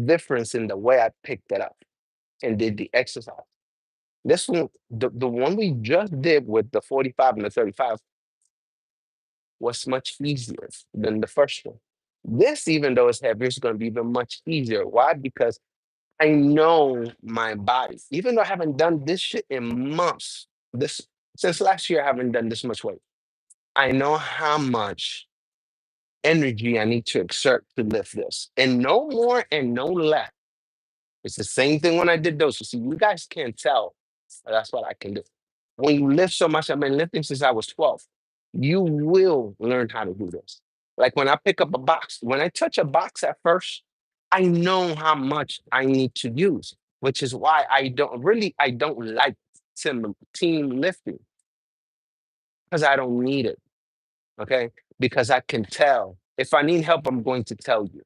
difference in the way I picked it up and did the exercise. This one, the one we just did with the 45 and the 35 was much easier than the first one. This, even though it's heavier, is going to be even much easier. Why? Because I know my body. Even though I haven't done this shit in months, this since last year, I haven't done this much weight. I know how much energy I need to exert to lift this, and no more and no less. It's the same thing when I did those. You see, you guys can't tell. But that's what I can do. When you lift so much, I've been lifting since I was 12. You will learn how to do this. Like when I pick up a box, when I touch a box at first, I know how much I need to use, which is why I don't like team lifting because I don't need it. Okay. Because I can tell. If I need help, I'm going to tell you.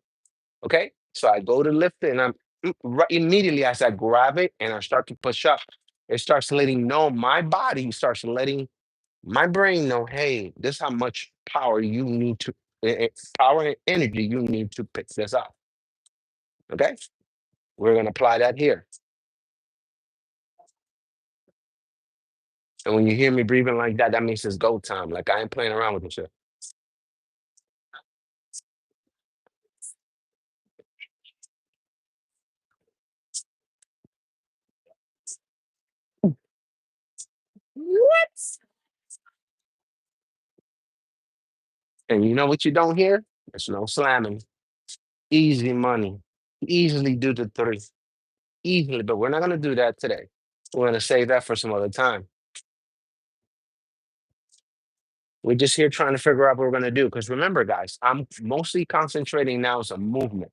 Okay. So I go to lift it and right immediately as I grab it and I start to push up, it starts letting know my body starts letting my brain know, hey, this is how much power you need to power and energy you need to pick this up. Okay. We're gonna apply that here. And when you hear me breathing like that, that means it's go time. Like I ain't playing around with this shit. What? And you know what you don't hear? There's no slamming. Easy money. Easily do the three. Easily, but we're not gonna do that today. We're gonna save that for some other time. We're just here trying to figure out what we're gonna do. Because remember, guys, I'm mostly concentrating now as a movement,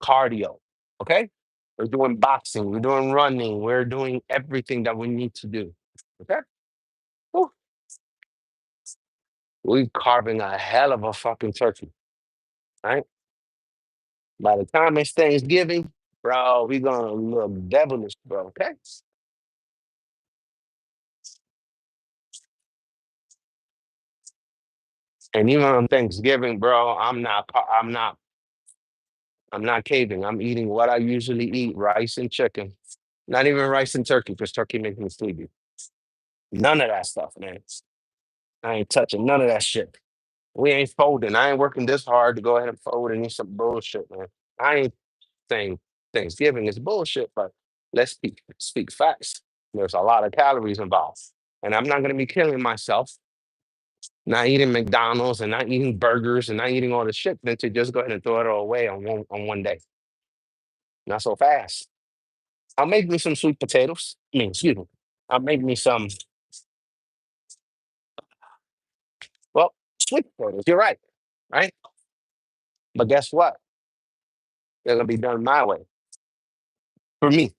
cardio. Okay? We're doing boxing, we're doing running, we're doing everything that we need to do. Okay? Whew. We're carving a hell of a fucking turkey. Right? By the time it's Thanksgiving, bro, we're gonna look devilish, bro. Okay? And even on Thanksgiving, bro, I'm not caving. I'm eating what I usually eat, rice and chicken. Not even rice and turkey, because turkey makes me sleepy. None of that stuff, man. I ain't touching none of that shit. We ain't folding. I ain't working this hard to go ahead and fold and eat some bullshit, man. I ain't saying Thanksgiving is bullshit, but let's speak facts. There's a lot of calories involved. And I'm not gonna be killing myself, not eating McDonald's and not eating burgers and not eating all the shit, than to just go ahead and throw it all away on one day. Not so fast. I'll make me some sweet potatoes. I mean, excuse me. I'll make me some, well, sweet potatoes. You're right. Right? But guess what? They're gonna be done my way. For me,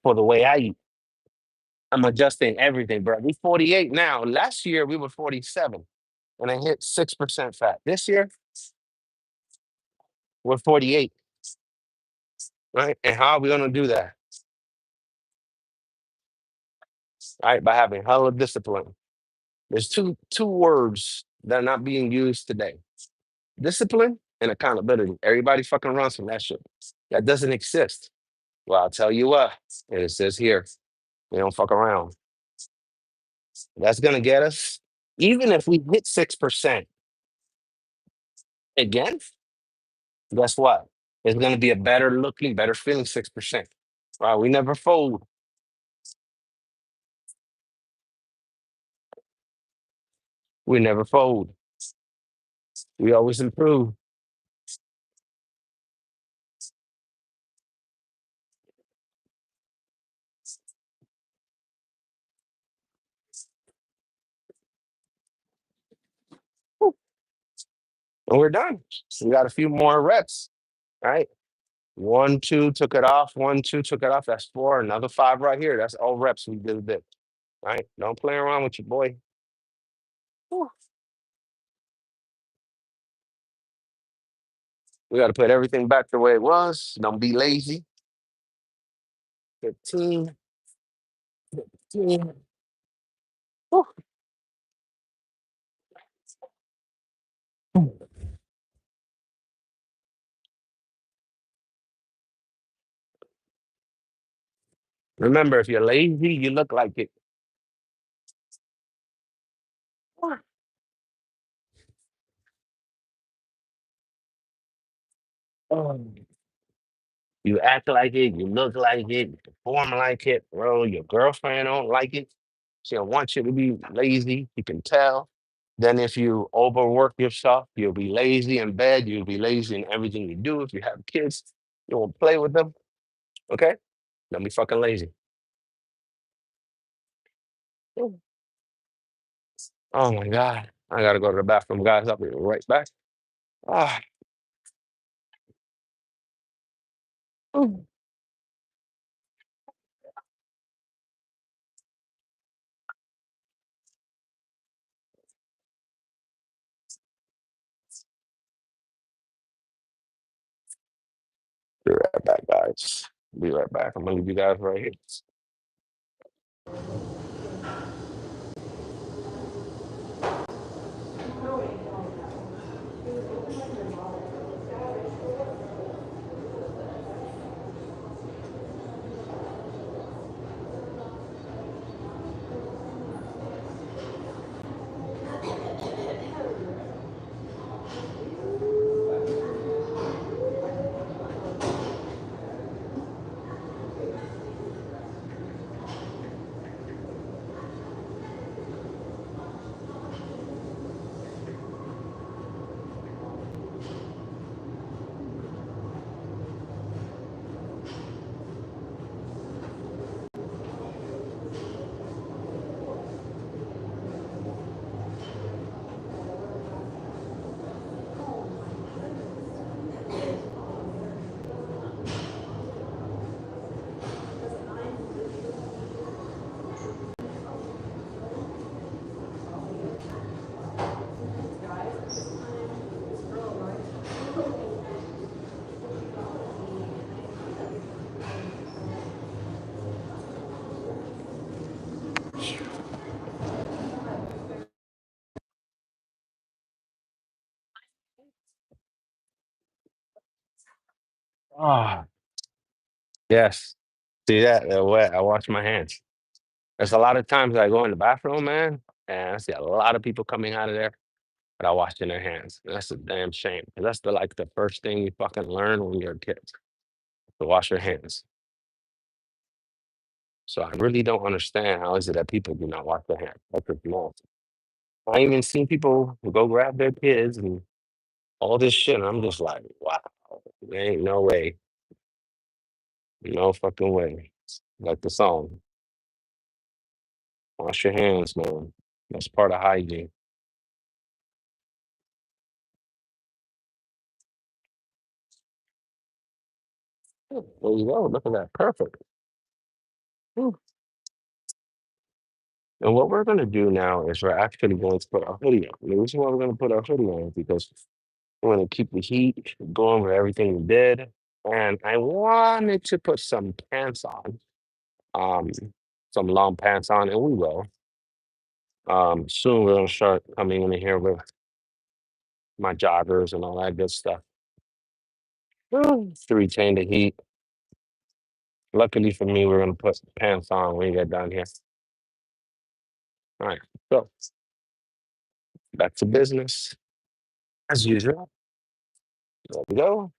for the way I eat. I'm adjusting everything, bro. We 48 now. Last year we were 47 and I hit 6% fat. This year we're 48, right? And how are we gonna do that? Right? By having hella discipline. There's two words that are not being used today. Discipline and accountability. Everybody fucking runs from that shit. That doesn't exist. Well, I'll tell you what, and it says here, we don't fuck around. That's gonna get us, even if we hit 6% again, guess what? It's gonna be a better looking, better feeling 6%. Right? We never fold. We never fold. We always improve. Whew, and we're done. So we got a few more reps, right? One, two, took it off. One, two, took it off. That's four. Another five right here. That's all reps we did it. Right? Don't play around with your boy. Whew. We got to put everything back the way it was. Don't be lazy. 15, 15. Whew. Remember, if you're lazy, you look like it. Oh. You act like it, you look like it, you perform like it, bro. Your girlfriend don't like it. She don't want you to be lazy. You can tell. Then if you overwork yourself, you'll be lazy in bed. You'll be lazy in everything you do. If you have kids, you won't play with them. Okay? Don't be fucking lazy. Oh my God. I gotta go to the bathroom, guys. I'll be right back. Ah, be right back, guys. Be right back. I'm gonna leave you guys right here. Ah, yes. See that? They're wet. I wash my hands. There's a lot of times I go in the bathroom, man, and I see a lot of people coming out of there without washing their hands. And that's a damn shame. 'Cause that's the first thing you fucking learn when you're a kid to wash your hands. So I really don't understand how is it that people do not wash their hands. That's just nuts. I even seen people who go grab their kids and all this shit. And I'm just like, wow, there ain't no way, no fucking way. Like the song, wash your hands, man. That's part of hygiene. There you go. Look at that. Perfect. Whew. And what we're going to do now is we're actually going to put our hoodie on. The reason why we're going to put our hoodie on is because we want to keep the heat going with everything we did. And I wanted to put some pants on, um, some long pants on, and we will. Soon we're going to start coming in here with my joggers and all that good stuff to retain the heat. Luckily for me, we're going to put pants on when we get done here. All right. So back to business as usual. There we go.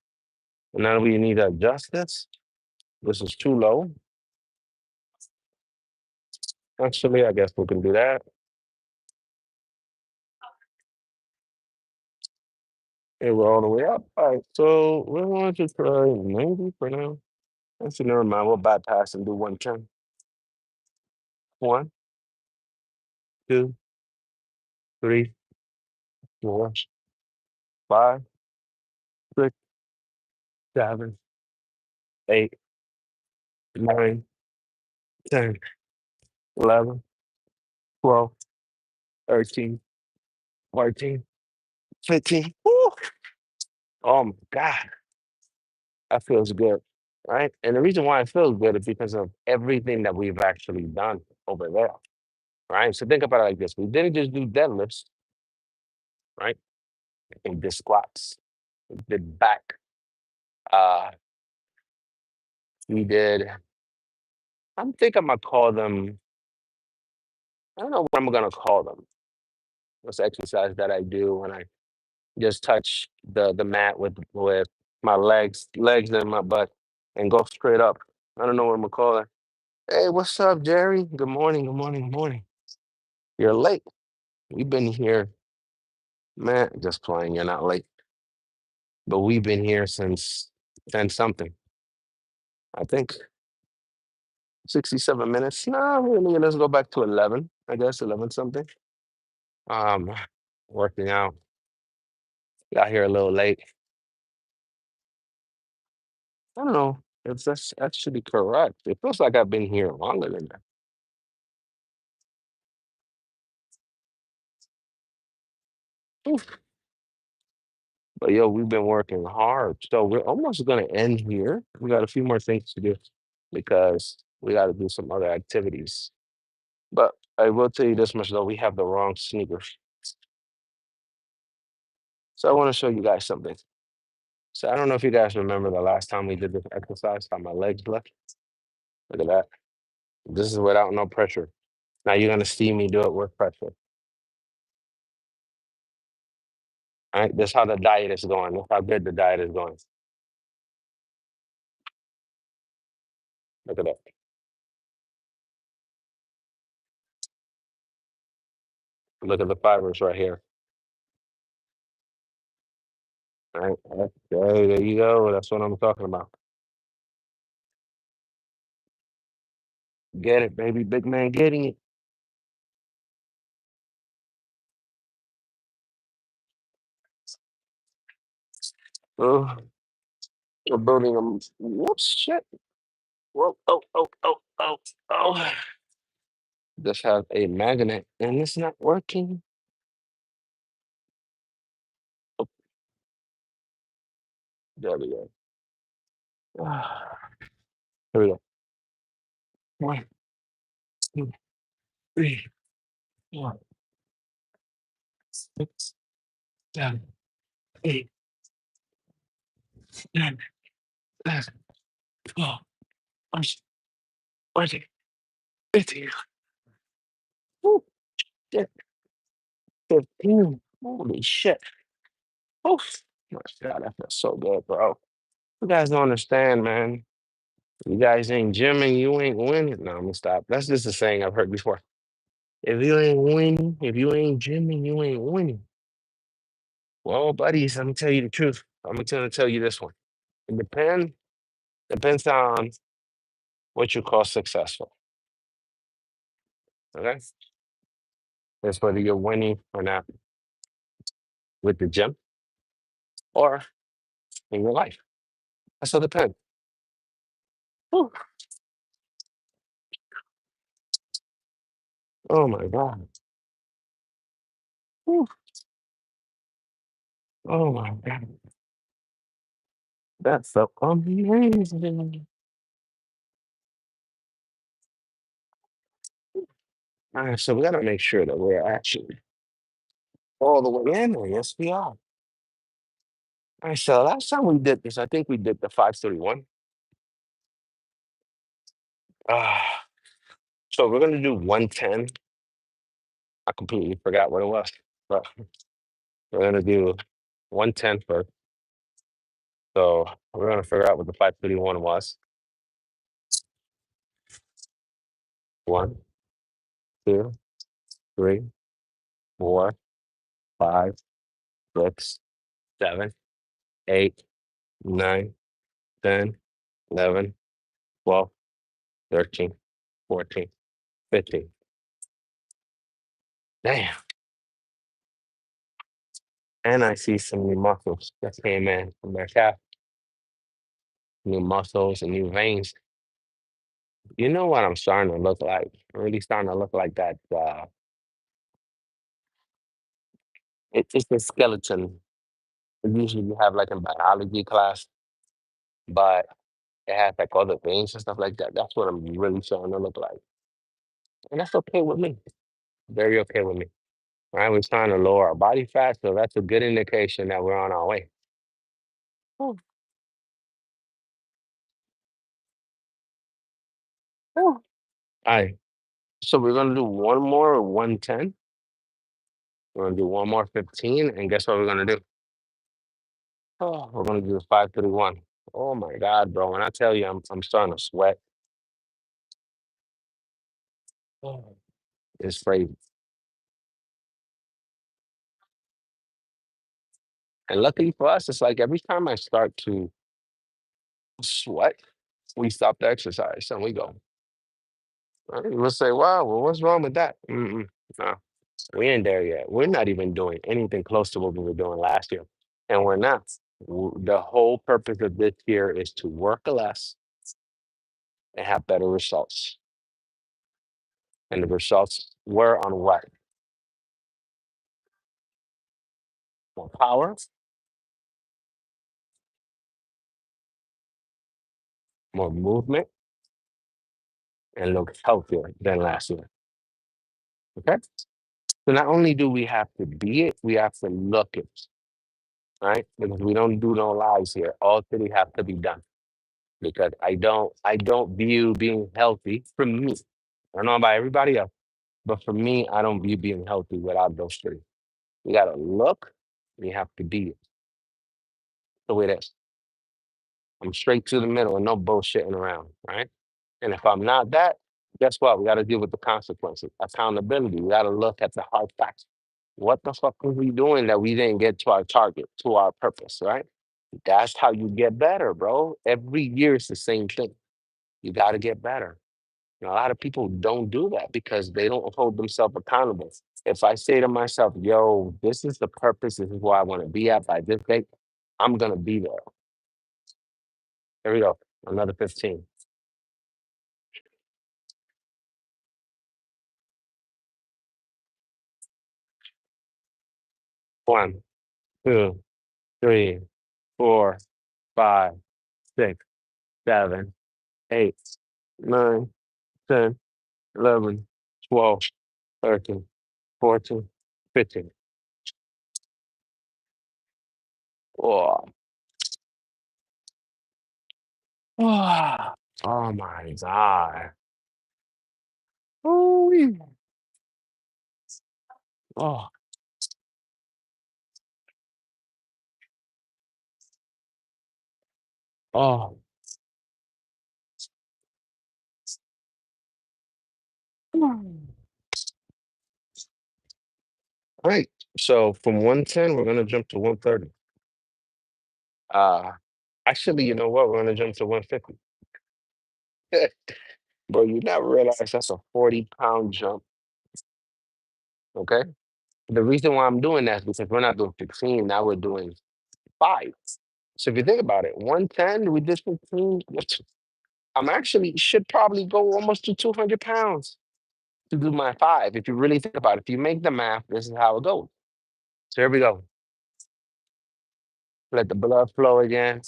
And now we need to adjust this. This is too low. Actually, I guess we can do that. And we're all the way up. All right, so we're going to try 90 for now. Actually, never mind. We'll bypass and do 110. One, two, three, four, five, six, seven, 8, 9, 10, 11, 12, 13, 14, 15. Woo! Oh my God, that feels good, right? And the reason why it feels good is because of everything that we've actually done over there, right? So think about it like this: we didn't just do deadlifts, right? We did squats, we did back, uh, we did. I'm think I'm gonna call them. I don't know what I'm gonna call them. This exercise that I do when I just touch the mat with my legs and my butt, and go straight up. I don't know what I'm gonna call it. Hey, what's up, Jerry? Good morning. Good morning. Good morning. You're late. We've been here, man. Just playing. You're not late, but we've been here since 10 something. I think 67 minutes. No, really. Let's go back to 11. I guess 11 something. Um, Working out. Got here a little late. I don't know if that's actually correct. It feels like I've been here longer than that. Oof. But yo, we've been working hard. So we're almost gonna end here. We got a few more things to do because we got to do some other activities. But I will tell you this much though, we have the wrong sneakers. So I want to show you guys something. So I don't know if you guys remember the last time we did this exercise, how my legs look. Look at that. This is without no pressure. Now you're gonna see me do it with pressure. All right, this is how the diet is going. Look how good the diet is going. Look at that. Look at the fibers right here. All right, okay, there you go. That's what I'm talking about. Get it, baby. Big man getting it. Oh, we're building them. Whoops, shit. Whoa, oh. Just have a magnet and it's not working. Oh, there we go. Ah, here we go. 1, 2, 3, 4, 6, 7, 8, 9, 10, 12, 14, 15. Woo, shit, 15. Holy shit. Oh, my God, that feels so good, bro. You guys don't understand, man. You guys ain't gymming, you ain't winning. No, I'm gonna stop. That's just a saying I've heard before. If you ain't winning, if you ain't gymming, you ain't winning. Well, buddies, I'm gonna tell you the truth. I'm gonna tell you this one. It depends on what you call successful. Okay, it's whether you're winning or not with the gym or in your life. That's all depends. Whew. Oh my God. Whew. Oh my God. That's so amazing. All right, so we gotta make sure that we're actually all the way in there. Yes, we are. All right, so last time we did this, I think we did the 531. Ah, so we're gonna do 110. I completely forgot what it was, but we're gonna do 110 first. So we're gonna figure out what the 531 was. 1, 2, 3, 4, 5, 6, 7, 8, 9, 10, 11, 12, 13, 14, 15. Damn. And I see some new muscles that came in from their calf. new muscles and new veins. You know what I'm starting to look like? I'm really starting to look like that. It's the skeleton. Usually you have like in biology class, but it has like other veins and stuff like that. That's what I'm really starting to look like. And that's okay with me. Very okay with me. Right? We're trying to lower our body fat, so that's a good indication that we're on our way. Oh, oh. All right. So we're gonna do one more 110. We're gonna do one more 15, and guess what we're gonna do? Oh, we're gonna do 531. Oh my God, bro. When I tell you I'm starting to sweat, oh, it's crazy. And luckily for us, it's like every time I start to sweat, we stop the exercise and we go. Right? We'll say, wow, well, what's wrong with that? Mm-mm, no, we ain't there yet. We're not even doing anything close to what we were doing last year. And we're not. The whole purpose of this year is to work less and have better results. And the results were on what? More power, more movement, and look healthier than last year. Okay. So not only do we have to be it, we have to look it, right? Because we don't do no lies here. All three have to be done. Because I don't view being healthy for me. I don't know about everybody else, but for me, I don't view being healthy without those three. You gotta look, and you have to be it. The way it is. I'm straight to the middle and no bullshitting around, right? And if I'm not that, guess what? We got to deal with the consequences. Accountability. We got to look at the hard facts. What the fuck was we doing that we didn't get to our target, to our purpose, right? That's how you get better, bro. Every year it's the same thing. You got to get better. A lot of people don't do that because they don't hold themselves accountable. If I say to myself, yo, this is the purpose, this is where I want to be at by this date, I'm going to be there. There we go. Another 15. One, two, three, 4, 5, 6, 7, 8, 9, 10, 11, 12, 13, 14, 15. Oh, oh, oh my God. Ooh-wee. Oh, oh. Mm. All right. So from 110, we're gonna jump to 130. Uh actually, you know what? We're gonna jump to 150. Bro, you never realize that's a 40-pound jump. Okay. The reason why I'm doing that is because we're not doing 15, now we're doing 5. So if you think about it, 110, we did 15. I'm actually should probably go almost to 200 pounds to do my 5. If you really think about it, if you make the math, this is how it goes. So here we go. Let the blood flow again.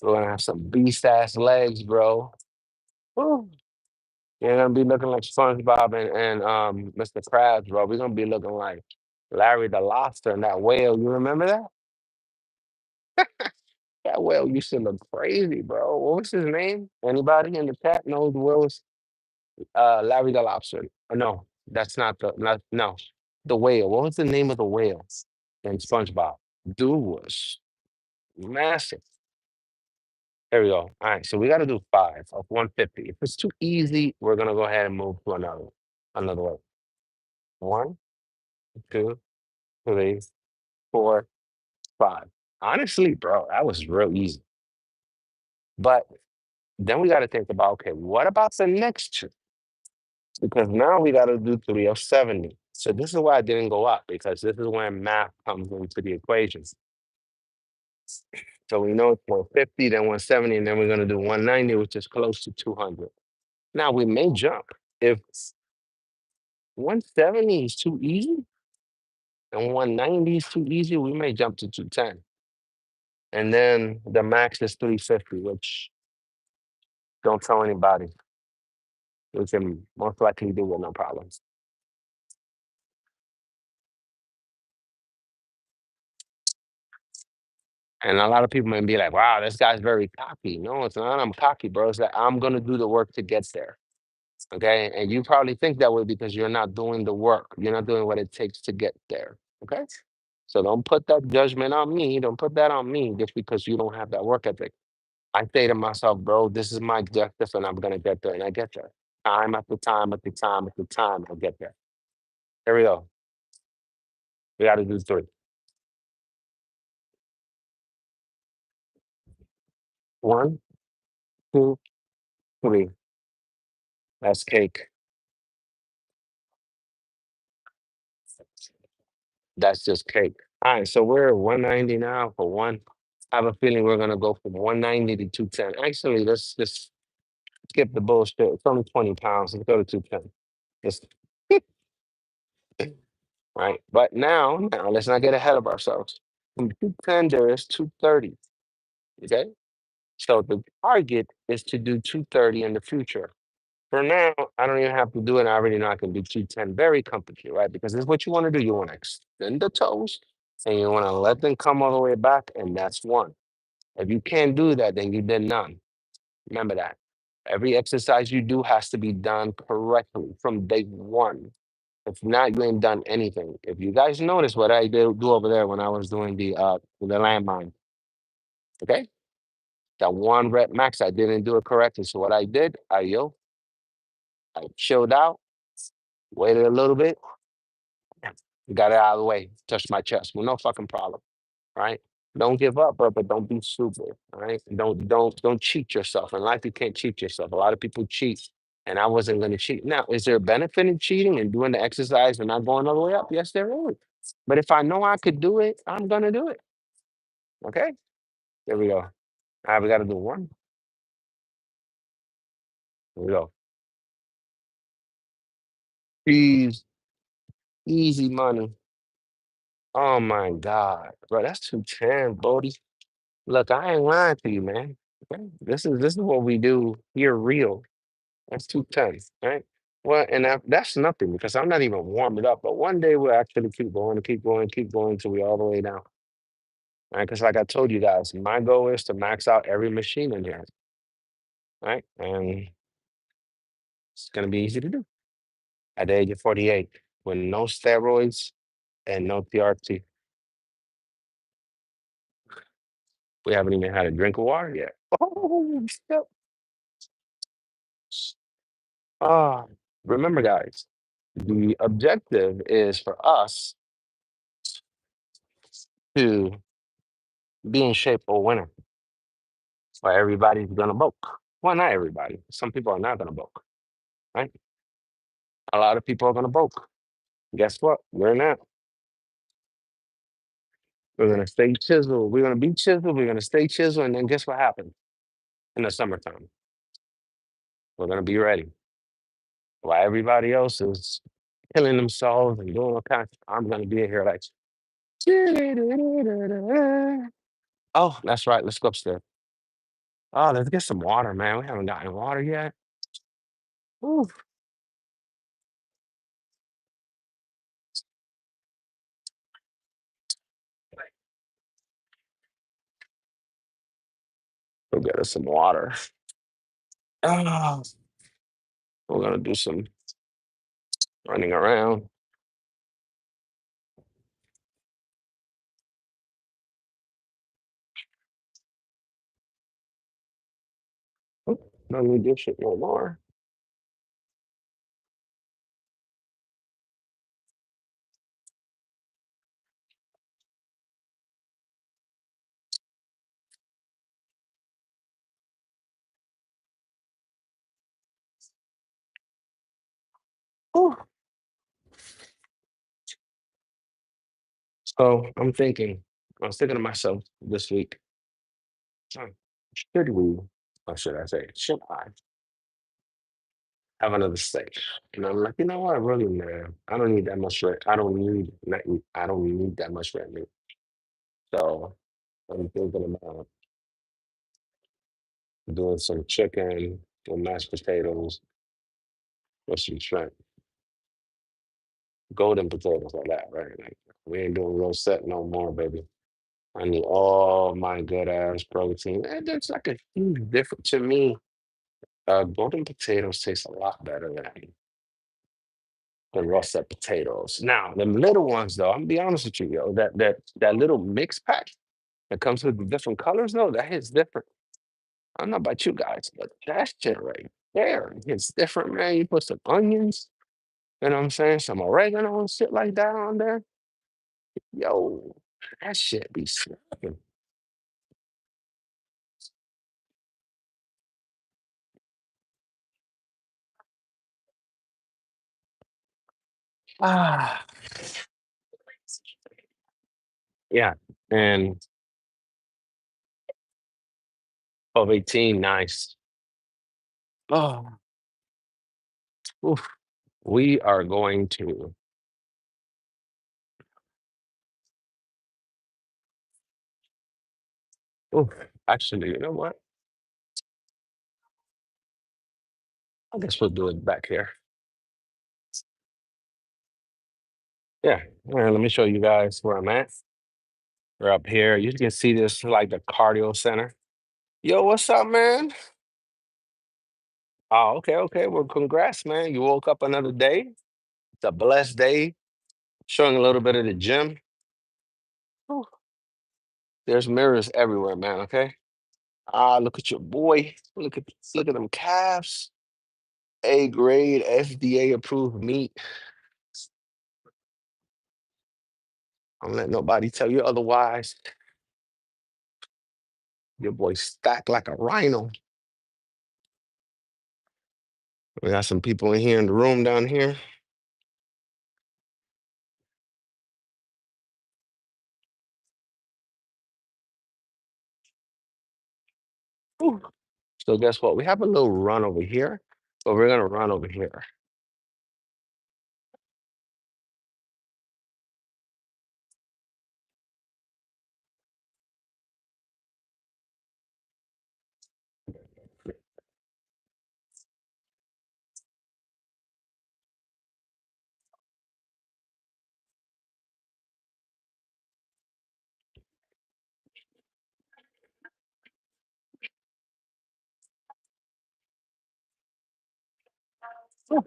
We're gonna have some beast ass legs, bro. Woo. You're gonna be looking like SpongeBob and Mr. Krabs, bro. We're gonna be looking like Larry the Lobster and that whale. You remember that? That whale used to look crazy, bro. What was his name? Anybody in the chat knows Will's Larry the Lobster. No, that's not no. The whale. What was the name of the whale in SpongeBob? Dude was massive. There we go. All right, so we got to do 5 of 150. If it's too easy, we're gonna go ahead and move to another way. 1, 2, 3, 4, 5. Honestly, bro, that was real easy. But then we got to think about, okay, what about the next two? Because now we got to do 3 of 70. So this is why I didn't go up because this is when math comes into the equation. So we know it's 150, then 170, and then we're gonna do 190, which is close to 200. Now we may jump. If 170 is too easy and 190 is too easy, we may jump to 210. And then the max is 350, which don't tell anybody. We can most likely do with no problems. And a lot of people may be like, wow, this guy's very cocky. No, it's not. I'm cocky, bro. It's that I'm going to do the work to get there. Okay. And you probably think that way because you're not doing the work. You're not doing what it takes to get there. Okay. So don't put that judgment on me. Don't put that on me just because you don't have that work ethic. I say to myself, bro, this is my objective and I'm going to get there. And I get there. Time after time after time after time, I get there. Here we go. We got to do three. One, two, three. That's cake. That's just cake. All right, so we're at 190 now for one. I have a feeling we're gonna go from 190 to 210. Actually, let's just skip the bullshit. It's only 20 pounds. Let's go to 210. Just right. But now let's not get ahead of ourselves. From 210 there is 230. Okay. So the target is to do 230 in the future. For now, I don't even have to do it. I already know I can do 210 very comfortably, right? Because this is what you want to do. You want to extend the toes and you want to let them come all the way back, and that's one. If you can't do that, then you did none. Remember that. Every exercise you do has to be done correctly from day one. If not, you ain't done anything. If you guys notice what I do over there when I was doing the landmine, okay? That one rep max, I didn't do it correctly. So what I did, I chilled out, waited a little bit, got it out of the way, touched my chest with no fucking problem. Right? Don't give up, but don't be stupid. Right? Don't cheat yourself. In life, you can't cheat yourself. A lot of people cheat, and I wasn't going to cheat. Now, is there a benefit in cheating and doing the exercise and not going all the way up? Yes, there is. But if I know I could do it, I'm gonna do it. Okay, there we go. All right, we got to do one. Here we go. Easy, easy money. Oh my God, bro, that's 210, Bodie. Look, I ain't lying to you, man. Okay? This is what we do here, real. That's 210, right? Well, and that's nothing because I'm not even warming up. But one day we'll actually keep going, keep going, keep going until we all the way down. Right? Because like I told you guys, my goal is to max out every machine in here. Right? And it's gonna be easy to do at the age of 48 with no steroids and no TRT. We haven't even had a drink of water yet. Oh, yep. Ah, remember, guys, the objective is for us to be in shape for winter. Where everybody's gonna bulk. Well, not everybody. Some people are not gonna bulk, right? A lot of people are gonna bulk. Guess what? We're not. We're gonna stay chiseled. We're gonna be chiseled. We're gonna stay chiseled, and then guess what happens in the summertime? We're gonna be ready. While everybody else is killing themselves and doing all kinds, I'm gonna be in here like. Oh, that's right. Let's go upstairs. Oh, let's get some water, man. We haven't gotten water yet. Ooh, go get us some water. Oh, we're gonna do some running around. Oh, no need this shit no more. Ooh. So I'm thinking to myself this week, uh, should we, or should I say, should I have another steak? And I'm like, you know what? Really, man, I don't need that much red. I don't need that much red meat. So I'm thinking about doing some chicken with mashed potatoes with some shrimp, golden potatoes like that, right? Like we ain't doing roast set no more, baby. I need all my good ass protein. And that's like a huge difference to me. Golden potatoes taste a lot better than russet potatoes. Now, the little ones though, I'm gonna be honest with you, yo, that little mix pack that comes with the different colors, though, that hits different. I don't know about you guys, but that shit right there hits different, man. You put some onions, you know what I'm saying? Some oregano and shit like that on there. Yo, that shit be slapping. Ah, yeah. And of 18, nice. Oh, oof. We are going to, oof. Actually, you know what? I guess we'll do it back here. Yeah. All right, let me show you guys where I'm at. We're up here. You can see this like the cardio center. Yo, what's up, man? Oh, okay, okay. Well, congrats, man. You woke up another day. It's a blessed day. Showing a little bit of the gym. Whew. There's mirrors everywhere, man. Okay. Ah, look at your boy. Look at them calves. A grade, FDA approved meat. Don't let nobody tell you otherwise. Your boy stacked like a rhino. We got some people in here in the room down here. Whew. So guess what? We have a little run over here, but we're gonna run over here. Whew.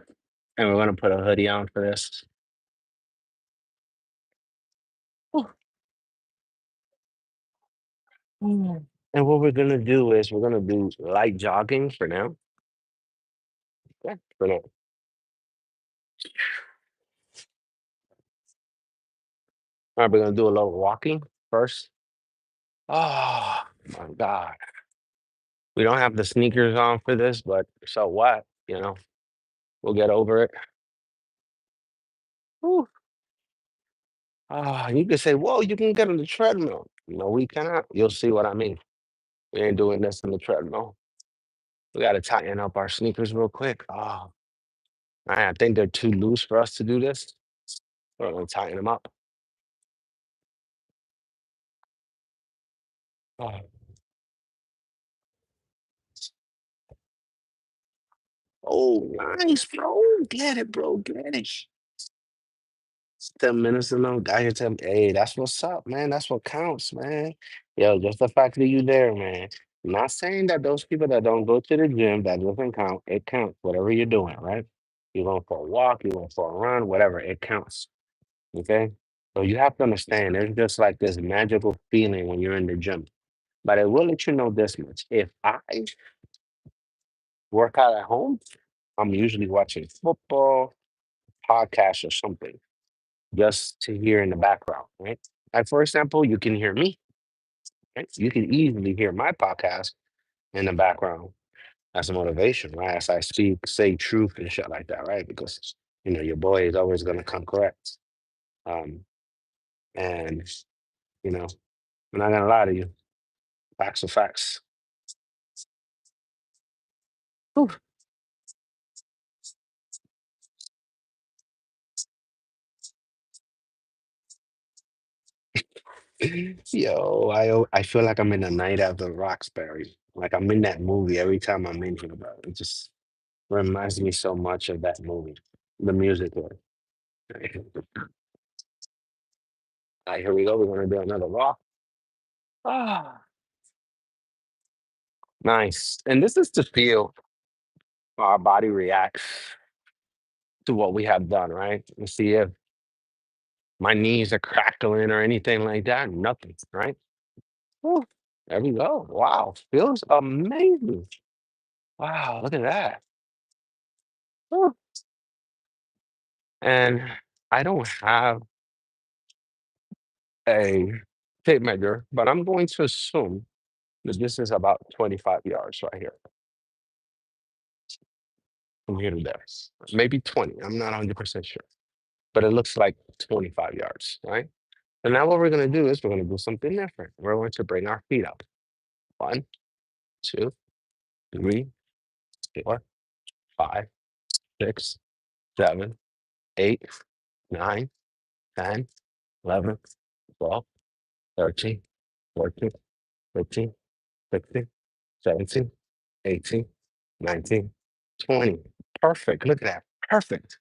And we're gonna put a hoodie on for this. Whew. Mm. And what we're gonna do is we're gonna do light jogging for now. Yeah, for now. All right, we're gonna do a little walking first. Oh my God. We don't have the sneakers on for this, but so what? We'll get over it. Whew. Ah, you can say, whoa, you can get on the treadmill. No, we cannot. You'll see what I mean. We ain't doing this on the treadmill. We got to tighten up our sneakers real quick. Oh, man, I think they're too loose for us to do this. We're going to tighten them up. Oh, oh, nice, bro. Get it, bro. Get it. 10 minutes ago, guy here tell me, hey, that's what's up, man. That's what counts, man. Yo, just the fact that you there, man. I'm not saying that those people that don't go to the gym, that doesn't count. It counts, whatever you're doing, right? You're going for a walk, you're going for a run, whatever, it counts. Okay. So you have to understand there's just like this magical feeling when you're in the gym. But I will let you know this much. If I work out at home, I'm usually watching football, podcast, or something just to hear in the background, right? Like, for example, you can hear me, right? You can easily hear my podcast in the background as a motivation, right? As I speak, say truth and shit like that, right? Because, your boy is always going to come correct. Um, and, I'm not going to lie to you. Facts are facts. Whew. Yo, I feel like I'm in a night at the Roxbury. Like I'm in that movie every time I'm in here, bro. It just reminds me so much of that movie. The music was. All right, here we go. We're gonna do another rock. Ah, nice. And this is to feel how our body reacts to what we have done, right? And see if my knees are crackling or anything like that. Nothing, right? Whew, there we go. Wow, feels amazing. Wow, look at that. Whew. And I don't have a tape measure, but I'm going to assume that this is about 25 yards right here from here to there. Maybe 20. I'm not 100% sure, but it looks like 25 yards, right? So now what we're going to do is we're going to do something different. We're going to bring our feet up. One, two, three, four, five, six, seven, eight, nine, 10, 11, 12, 13, 14, 15, 16, 17, 18, 19, 20. Perfect. Look at that. Perfect.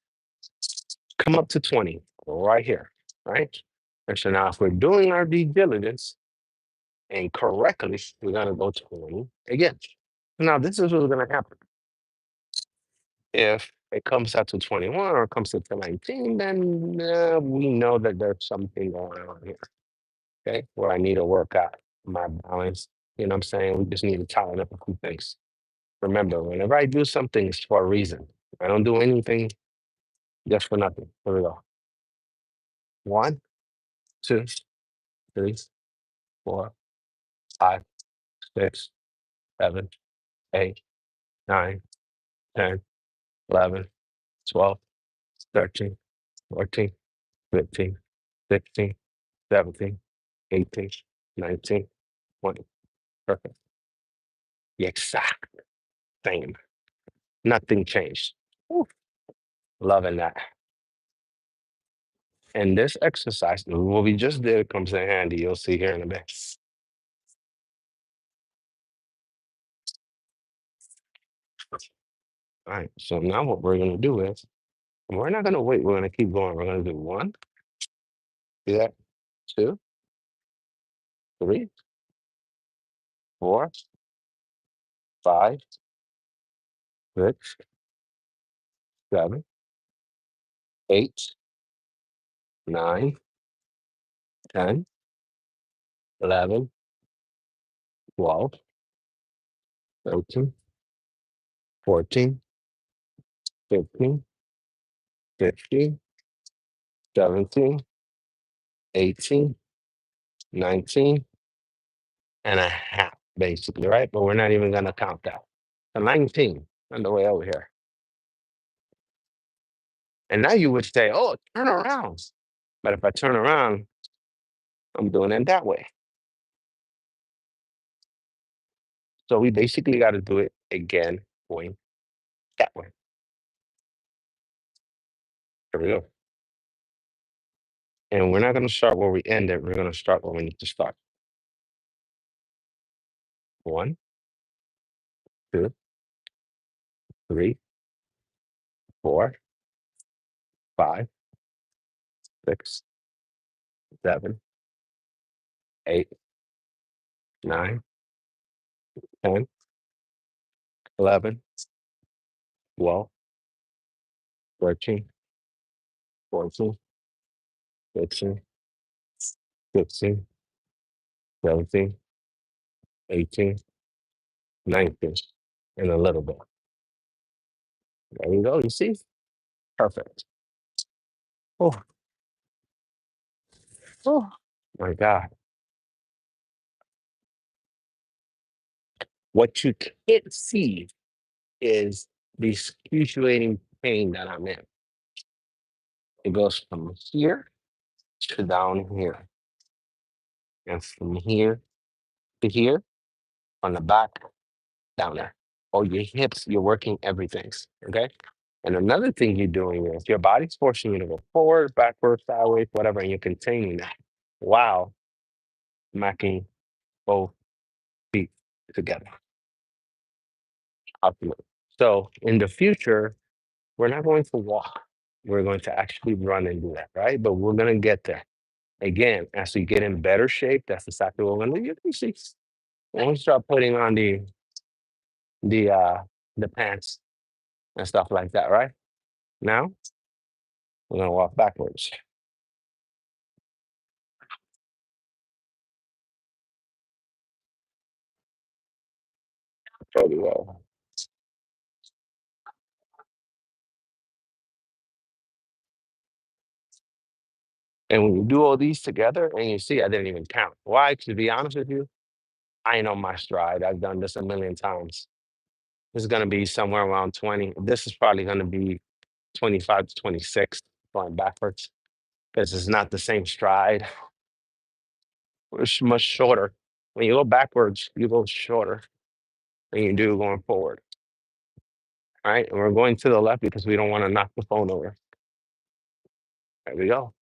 Come up to 20 right here, right? And so now if we're doing our due diligence and correctly, we're going to go 20 again. Now, this is what's going to happen. If it comes out to 21 or it comes to 19, then we know that there's something going on here, okay? Where I need to work out my balance. You know what I'm saying? We just need to tighten up a few things. Remember, whenever I do something, it's for a reason. I don't do anything just for nothing. Here we go. One, two, three, four, five, six, seven, eight, nine, 10, 11, 12, 13, 14, 15, 16, 17, 18, 19, 20. Perfect. The exact same. Nothing changed. Woo. Loving that. And this exercise, what we just did comes in handy. You'll see here in a bit. All right. So now what we're going to do is we're not going to wait. We're going to keep going. We're going to do one, see that? Two, three, four, five, six, seven, eight, nine, 10, 11, 12, 13, 14, 15, 16, 17, 18, 19 and a half, basically, right? But we're not even going to count that. So 19 on the way over here. And now you would say, oh, turn around. But if I turn around, I'm doing it that way. So we basically got to do it again, going that way. Here we go. And we're not going to start where we ended. We're going to start where we need to start. One, two, three, four, five, six, seven, eight, nine, 10, 11, 12, 13, 14, 15, 16, 17, 18, 19, and a little bit. There you go. You see? Perfect. Oh, oh my God. What you can't see is the excruciating pain that I'm in. It goes from here to down here, and from here to here, on the back, down there. Oh, your hips, you're working everything. Okay. And another thing you're doing is your body's forcing you to go forward, backward, sideways, whatever, and you're containing that while smacking both feet together. Optimally. So in the future, we're not going to walk. We're going to actually run and do that, right? But we're going to get there. Again, as we get in better shape, that's exactly what we're going to do. You can see when we start putting on the uh the pants and stuff like that, right? Now we're gonna walk backwards. Pretty well. And when you do all these together, and you see, I didn't even count. Why? To be honest with you, I ain't on my stride. I've done this a million times. This is gonna be somewhere around 20. This is probably gonna be 25 to 26 going backwards because it's not the same stride. It's much shorter. When you go backwards, you go shorter than you do going forward. All right. And we're going to the left because we don't want to knock the phone over. There we go.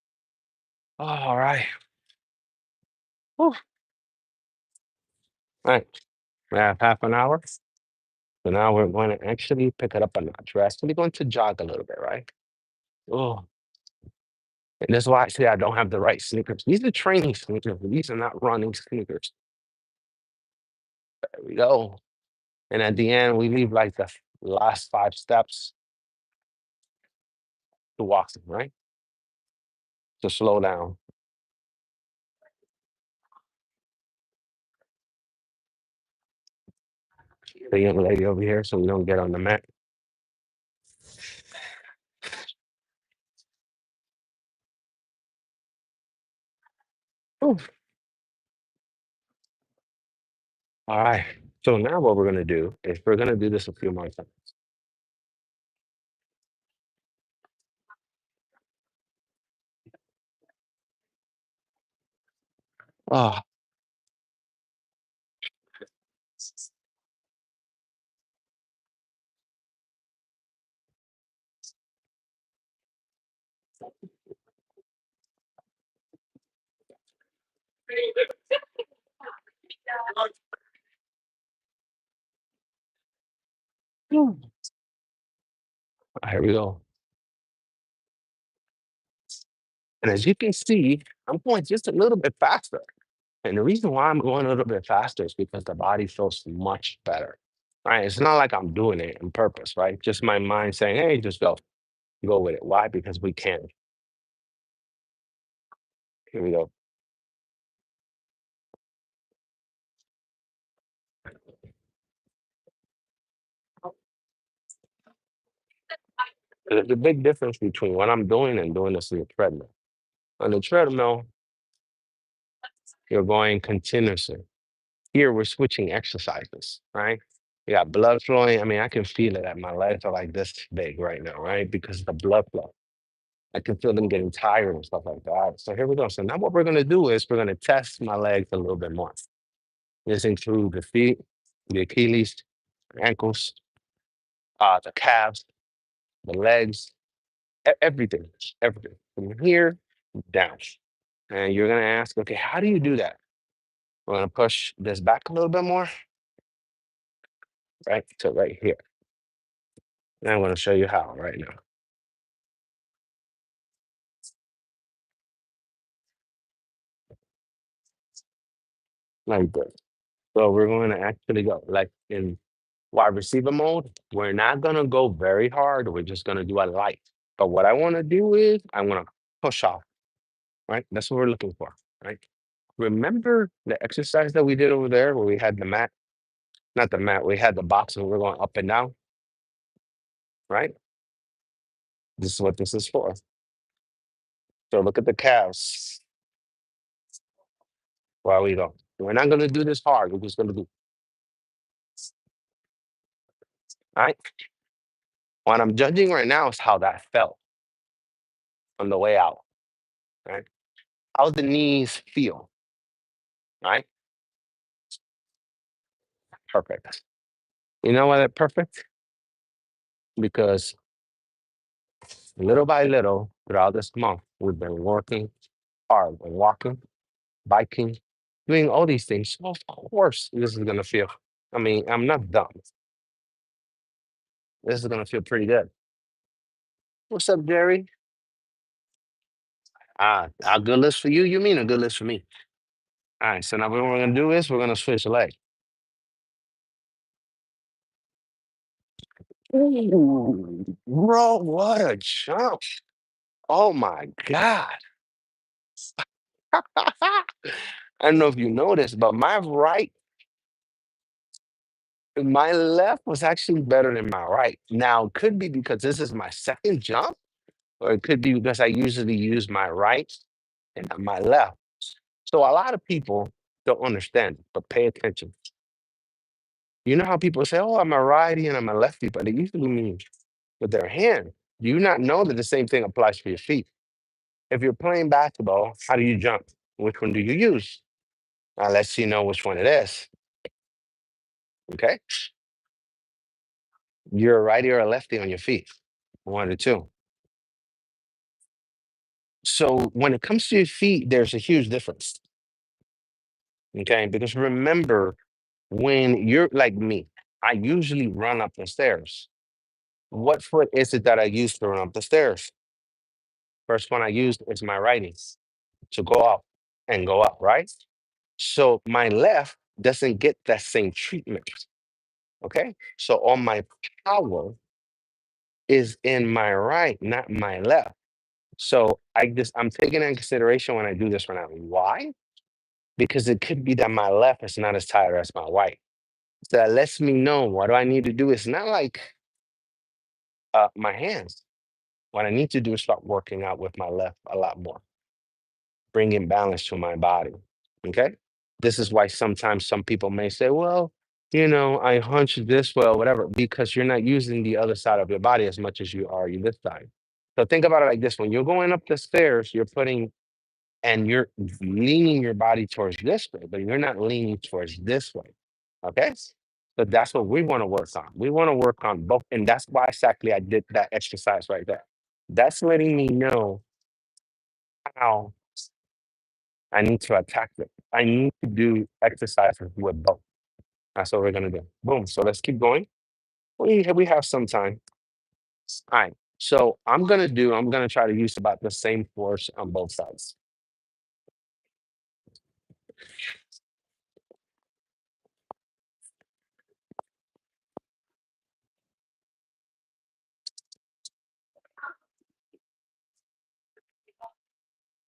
All right. Whew. All right. We have half an hour. So now we're going to actually pick it up a notch. We're actually going to jog a little bit, right? Oh, and that's why I say I don't have the right sneakers. These are training sneakers. These are not running sneakers. There we go. And at the end, we leave like the last 5 steps to walk, right? To slow down. The young lady over here, so we don't get on the mat. Ooh. All right. So now what we're gonna do is we're gonna do this a few more times. Oh, here we go. And as you can see, I'm going just a little bit faster. And the reason why I'm going a little bit faster is because the body feels much better. Right? It's not like I'm doing it on purpose, right? Just my mind saying, hey, just go with it. Why? Because we can. Here we go. There's a big difference between what I'm doing and doing this on the treadmill. On the treadmill, you're going continuously. Here, we're switching exercises, right? You got blood flowing. I mean, I can feel it. My legs are like this big right now, right? Because of the blood flow. I can feel them getting tired and stuff like that. So here we go. So now what we're gonna do is we're gonna test my legs a little bit more. This includes the feet, the Achilles, ankles, the calves, the legs, everything, everything from here down. And you're gonna ask, okay, how do you do that? We're gonna push this back a little bit more, right? To right here. And I'm gonna show you how right now. Like this. So we're going to actually go like in wide receiver mode. We're not gonna go very hard. We're just gonna do a light. But what I want to do is I want to push off. Right. That's what we're looking for. Right. Remember the exercise that we did over there where we had the mat, not the mat, we had the box and we're going up and down. Right. This is what this is for. So look at the calves while we go. We're not gonna do this hard. We're just gonna do. All right. What I'm judging right now is how that felt on the way out. Right. How the knees feel. Right. perfect. You know why they're perfect? Because little by little, throughout this month, we've been working hard and walking, biking, doing all these things. So of course, this is gonna feel. I mean, I'm not dumb. This is gonna feel pretty good. What's up, Jerry? A good list for you. You mean a good list for me? All right. So now what we're gonna do is we're gonna switch legs. Ooh, bro, what a jump! Oh my god! I don't know if you noticed, but my left was actually better than my right. Now, it could be because this is my second jump, or it could be because I usually use my right and not my left. So a lot of people don't understand, but pay attention. You know how people say, "Oh, I'm a righty and I'm a lefty," but it usually means with their hand. Do you not know that the same thing applies for your feet? If you're playing basketball, how do you jump? Which one do you use? Now let's see know which one it is. Okay. You're a righty or a lefty on your feet. One or two. So when it comes to your feet, there's a huge difference. Okay. Because remember, when you're like me, I usually run up the stairs. What foot is it that I use to run up the stairs? First one I used is my righty to go up and go up, right? So my left doesn't get that same treatment. Okay. So all my power is in my right, not my left. So I'm taking into consideration when I do this right now. Why? Because it could be that my left is not as tired as my right. So that lets me know what do I need to do. It's not like my hands. What I need to do is start working out with my left a lot more, bringing balance to my body. Okay. This is why sometimes some people may say, well, I hunch this way or whatever, because you're not using the other side of your body as much as you are this side. So think about it like this: when you're going up the stairs, you're leaning your body towards this way, but you're not leaning towards this way. Okay. So that's what we want to work on. We want to work on both. And that's why exactly I did that exercise right there. That's letting me know how I need to attack it. I need to do exercises with both. That's what we're gonna do. Boom. So let's keep going. We have some time. All right. So I'm gonna try to use about the same force on both sides.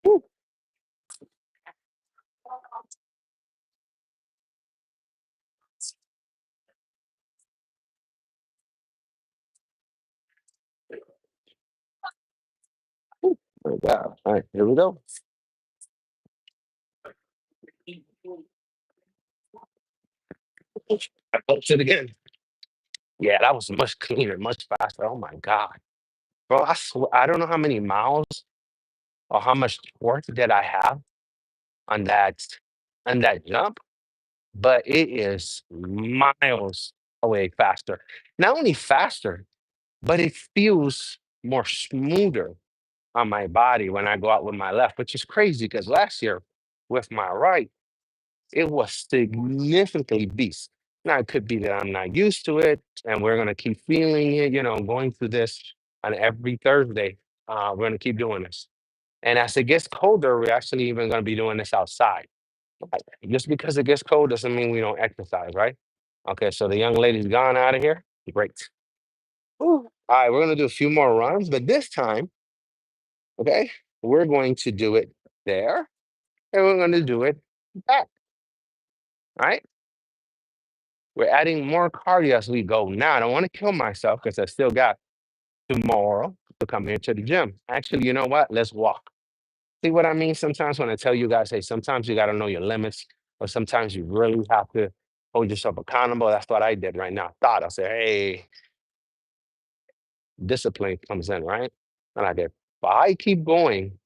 Woo. Oh, wow. All right, here we go. I bumped it again. Yeah, that was much cleaner, much faster. Oh my God. Bro, I don't know how many miles or how much torque that I have on that jump, but it is miles away faster. Not only faster, but it feels more smoother on my body when I go out with my left, which is crazy because last year with my right, it was significantly beast. Now it could be that I'm not used to it, and we're gonna keep feeling it, going through this on every Thursday. We're gonna keep doing this. And as it gets colder, we're actually even gonna be doing this outside. Just because it gets cold doesn't mean we don't exercise, right? Okay, so the young lady's gone out of here. Great. Whew. All right, we're gonna do a few more runs, but this time, okay, we're going to do it there, and we're gonna do it back. All right. We're adding more cardio as we go. Now, I don't want to kill myself because I still got tomorrow to come here to the gym. Actually, you know what? Let's walk. See what I mean? Sometimes when I tell you guys, hey, sometimes you got to know your limits, or sometimes you really have to hold yourself accountable. That's what I did right now. I said, hey, discipline comes in, right? And I did. If I keep going,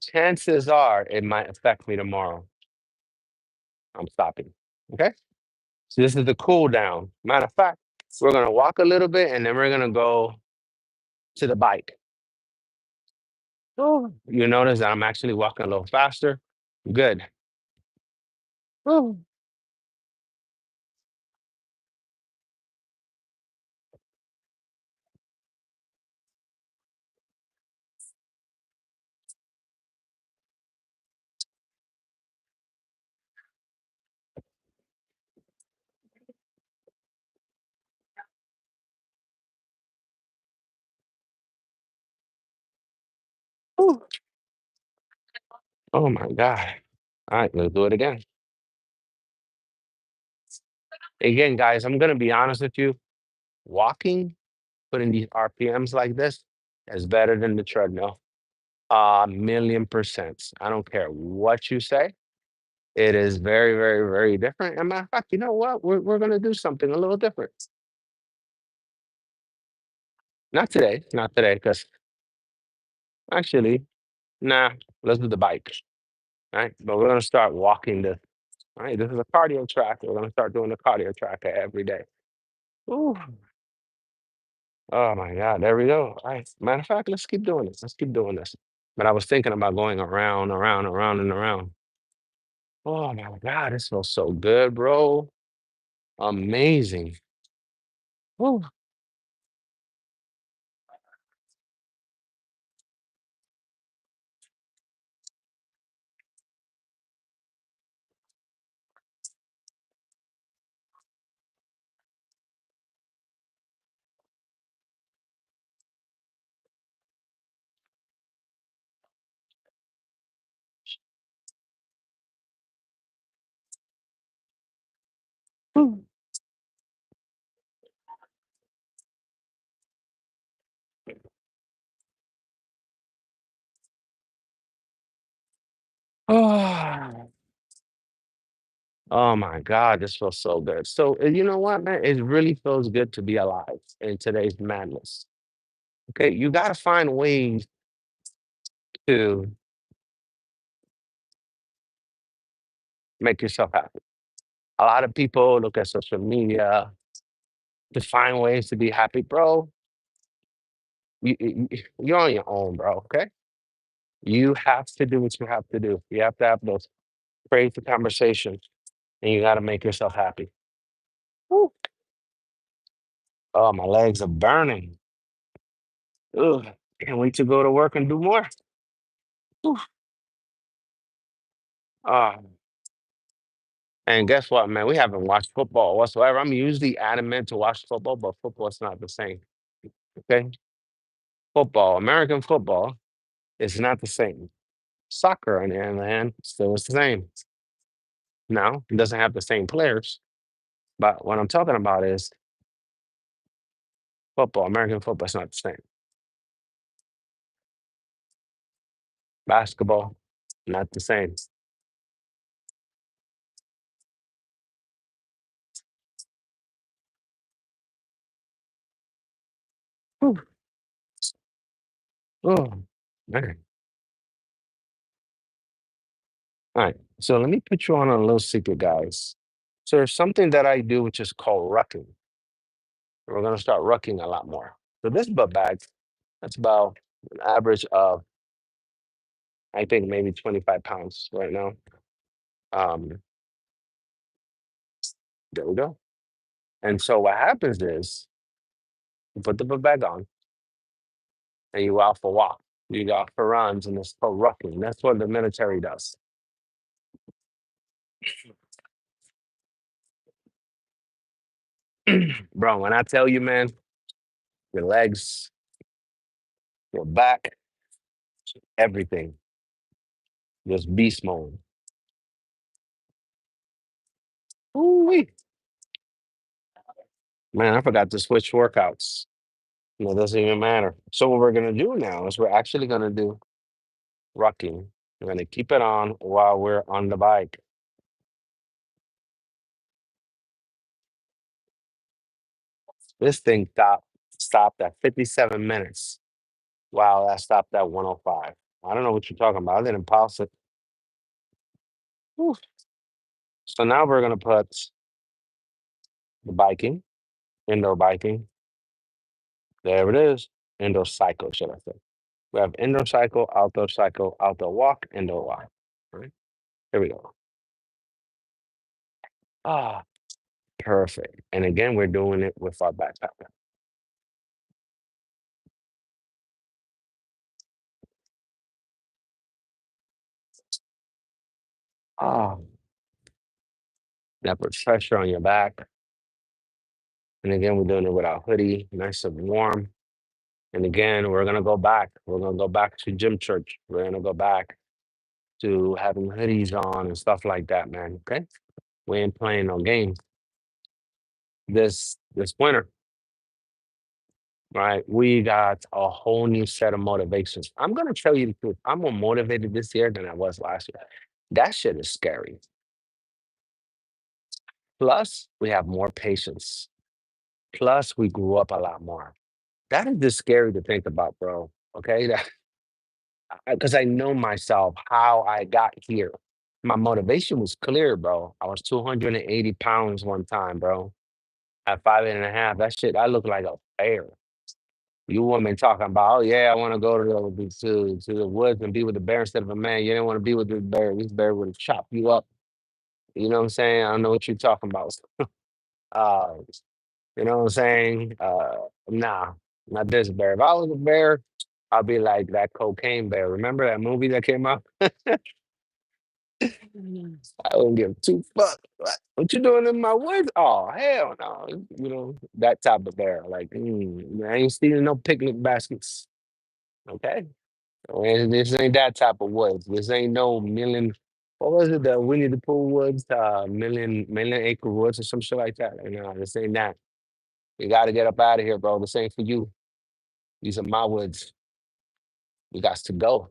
chances are it might affect me tomorrow. I'm stopping. Okay. So this is the cool down. Matter of fact, we're gonna walk a little bit and then we're gonna go to the bike. Oh, you notice that I'm actually walking a little faster. Good. Oh, oh, oh my God. All right, let's do it again. Again, guys, I'm gonna be honest with you. Walking, putting these RPMs like this is better than the treadmill. A million percent. I don't care what you say. It is very, very, very different. And matter of fact, you know what? We're gonna do something a little different. Not today, because actually, nah, let's do the bike. Right. But we're gonna start walking this. All right. This is a cardio track. We're gonna start doing the cardio track every day. Ooh. Oh my God. There we go. All right. Matter of fact, let's keep doing this. Let's keep doing this. But I was thinking about going around, around, around, and around. Oh my God, this feels so good, bro. Amazing. Woo. Woo. Oh, oh my God, this feels so good. So, you know what, man? It really feels good to be alive in today's madness. Okay. You got to find ways to make yourself happy. A lot of people look at social media to find ways to be happy, bro. You're on your own, bro. Okay. You have to do what you have to do. You have to have those crazy conversations and you got to make yourself happy. Woo. Oh, my legs are burning. Ugh. Can't wait to go to work and do more. Whew. Ah, and guess what, man? We haven't watched football whatsoever. I'm usually adamant to watch football, but football's not the same. Okay? Football, American football is not the same. Soccer, on the other hand, still is the same. Now, it doesn't have the same players, but what I'm talking about is football. American football is not the same. Basketball, not the same. Whew. Oh, man. All right. So let me put you on a little secret, guys. So there's something that I do which is called rucking. We're going to start rucking a lot more. So this book bag, that's about an average of, I think, maybe 25 pounds right now. Um, there we go. And so what happens is you put the book bag on and you go out for walk. You go out for runs and it's called rucking. That's what the military does. Bro, when I tell you, man, your legs, your back, everything, just beast mode. Ooh, man, I forgot to switch workouts. No, it doesn't even matter. So what we're gonna do now is we're actually gonna do rucking. We're gonna keep it on while we're on the bike. This thing stopped at 57 minutes. Wow, that stopped at 105. I don't know what you're talking about. I didn't pause it. Whew. So now we're gonna put the biking, indoor biking. There it is. Indoor cycle, should I say. We have indoor cycle, outdoor walk, indoor walk. All right. Here we go. Ah, perfect. And again, we're doing it with our backpack. Ah, that puts pressure on your back. And again, we're doing it with our hoodie, nice and warm. And again, we're gonna go back. We're gonna go back to gym church. We're gonna go back to having hoodies on and stuff like that, man. Okay. We ain't playing no games this winter, right? We got a whole new set of motivations. I'm gonna tell you the truth. I'm more motivated this year than I was last year. That shit is scary. Plus, we have more patience. Plus, we grew up a lot more. That is just scary to think about, bro. Okay, because I know myself how I got here. My motivation was clear, bro. I was 280 pounds one time, bro. At 5'8.5", that shit, I look like a bear. You women talking about, oh yeah, I want to go to the woods and be with the bear instead of a man. You didn't want to be with this bear. This bear would have chopped you up. You know what I'm saying? I don't know what you're talking about. Uh, you know what I'm saying? Nah, not this bear. If I was a bear, I'd be like that cocaine bear. Remember that movie that came out? I don't give two fuck. What you doing in my woods? Oh hell no! You know that type of bear. Like I ain't stealing no picnic baskets. Okay, and this ain't that type of woods. This ain't no million. What was it? The Winnie the Pooh woods, million acre woods or some shit like that. You know, this ain't that. You got to get up out of here, bro. This ain't for you. These are my woods. We got to go.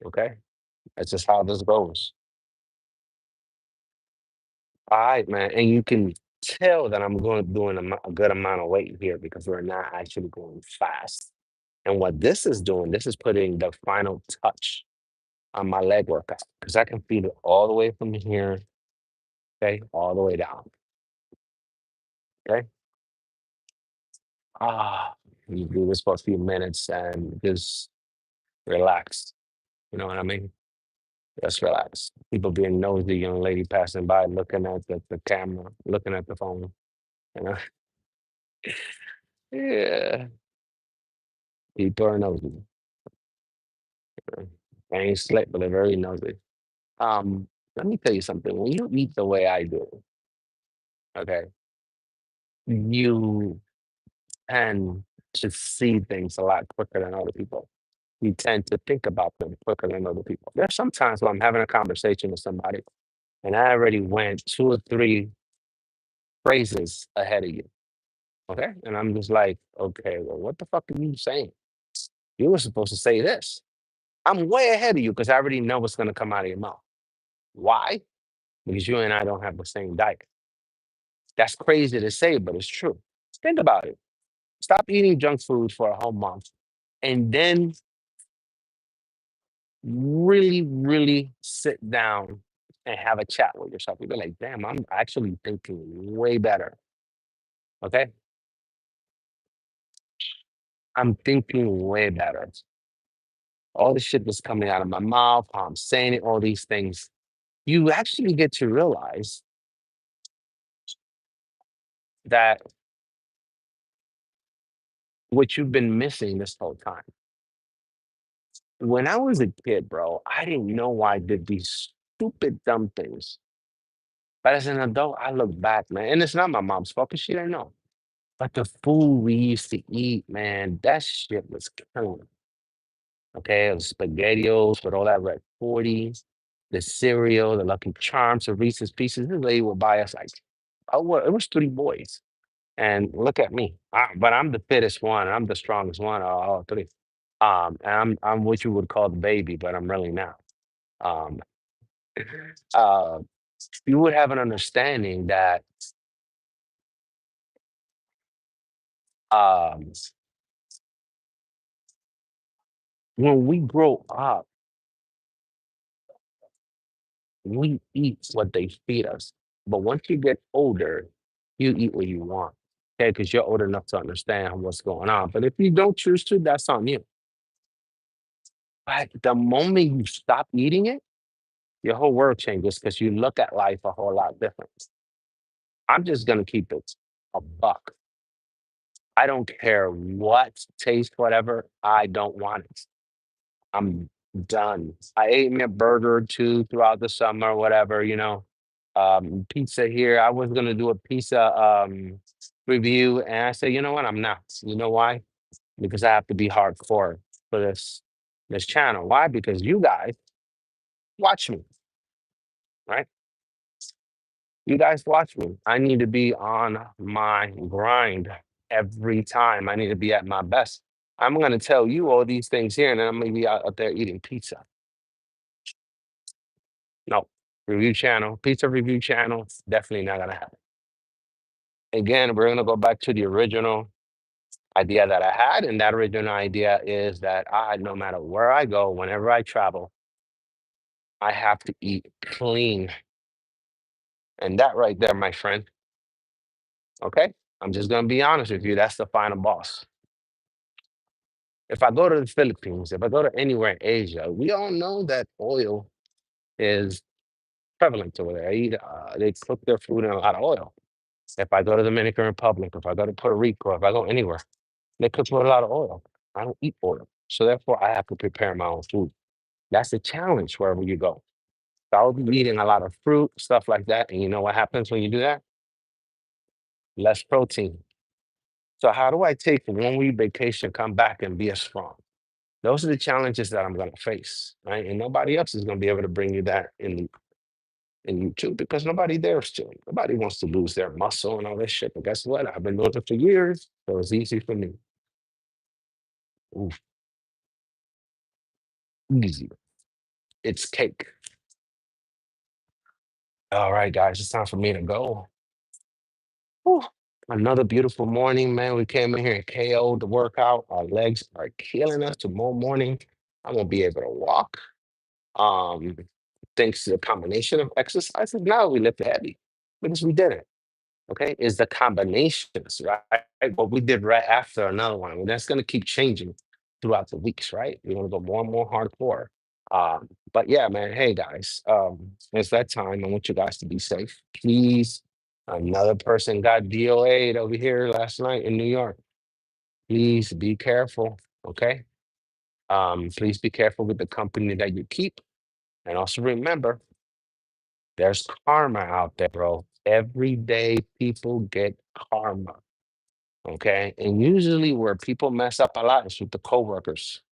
Okay, that's just how this goes. All right, man. And you can tell that I'm going doing a good amount of weight here because we're not actually going fast. And what this is doing, this is putting the final touch on my leg workout because I can feel it all the way from here, okay, all the way down. Okay. Ah, you do this for a few minutes and just relax. You know what I mean? Just relax. People being nosy, young lady passing by, looking at the camera, looking at the phone. You know? Yeah. People are nosy. I ain't slick, but they're very nosy. Let me tell you something. When you eat the way I do, okay, you tend to see things a lot quicker than other people. You tend to think about them quicker than other people. There's sometimes when I'm having a conversation with somebody and I already went two or three phrases ahead of you. Okay. And I'm just like, okay, well, what the fuck are you saying? You were supposed to say this. I'm way ahead of you because I already know what's going to come out of your mouth. Why? Because you and I don't have the same diet. That's crazy to say, but it's true. Think about it. Stop eating junk food for a whole month and then really, really sit down and have a chat with yourself. You'll be like, damn, I'm actually thinking way better. Okay. I'm thinking way better. All the shit that's coming out of my mouth, how I'm saying it, all these things. You actually get to realize that what you've been missing this whole time. When I was a kid, bro, I didn't know why I did these stupid, dumb things. But as an adult, I look back, man, and it's not my mom's fault 'cause she didn't know. But the food we used to eat, man, that shit was killing. Okay, it was SpaghettiOs with all that red 40s, the cereal, the Lucky Charms, the Reese's Pieces. This lady would buy us like, oh, what? It was three boys, and look at me. But I'm the fittest one. I'm the strongest one. All three. And I'm what you would call the baby, but I'm really not. Um, uh, you would have an understanding that um, when we grow up, we eat what they feed us. But once you get older, you eat what you want. Okay, because you're old enough to understand what's going on. But if you don't choose to, that's on you. But the moment you stop eating it, your whole world changes because you look at life a whole lot different. I'm just gonna keep it a buck. I don't care what taste, whatever. I don't want it. I'm done. I ate me a burger or two throughout the summer, whatever, pizza here. I was gonna do a pizza review, and I said, you know what? I'm not. You know why? Because I have to be hardcore for this channel. Why? Because you guys watch me, right? You guys watch me. I need to be on my grind every time. I need to be at my best. I'm going to tell you all these things here, and then I'm going to be out there eating pizza. No, review channel, pizza review channel, definitely not going to happen. Again, we're going to go back to the original idea that I had. And that original idea is that no matter where I go, whenever I travel, I have to eat clean. And that right there, my friend, okay? I'm just going to be honest with you. That's the final boss. If I go to the Philippines, if I go to anywhere in Asia, we all know that oil is prevalent over there. They cook their food in a lot of oil. If I go to the Dominican Republic, if I go to Puerto Rico, if I go anywhere, they cook with a lot of oil. I don't eat oil. So therefore, I have to prepare my own food. That's a challenge wherever you go. So I'll be eating a lot of fruit, stuff like that. And you know what happens when you do that? Less protein. So how do I take a 1 week vacation, come back and be as strong? Those are the challenges that I'm going to face, right? And nobody else is going to be able to bring you that in YouTube because nobody dares to. Nobody wants to lose their muscle and all this shit. But guess what? I've been doing it for years, so it's easy for me. Oof, easy. It's cake. All right, guys, it's time for me to go. Whew. Another beautiful morning, man. We came in here and KO'd the workout. Our legs are killing us. Tomorrow morning, I'm gonna be able to walk. Um, Thanks to the combination of exercises. Now we lift heavy because we did it. Okay, is the combinations, right? What we did right after another one. And that's going to keep changing throughout the weeks, right? We're going to go more and more hardcore. But yeah, man, hey guys, it's that time. I want you guys to be safe. Please, another person got DOA'd over here last night in New York. Please be careful, okay? Please be careful with the company that you keep. And also remember, there's karma out there, bro. Every day people get karma. Okay. And usually where people mess up a lot is with the coworkers.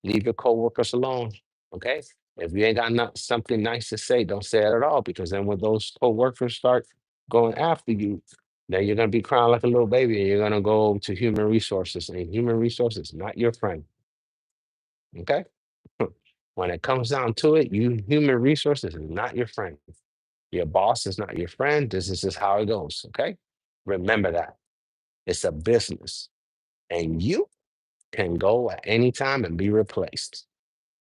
Leave your coworkers alone. Okay. If you ain't got something nice to say, don't say it at all. Because then when those coworkers start going after you, then you're gonna be crying like a little baby and you're gonna go to human resources. And human resources not your friend. Okay. When it comes down to it, human resources is not your friend. Your boss is not your friend. This is just how it goes. Okay. Remember that. It's a business. And you can go at any time and be replaced.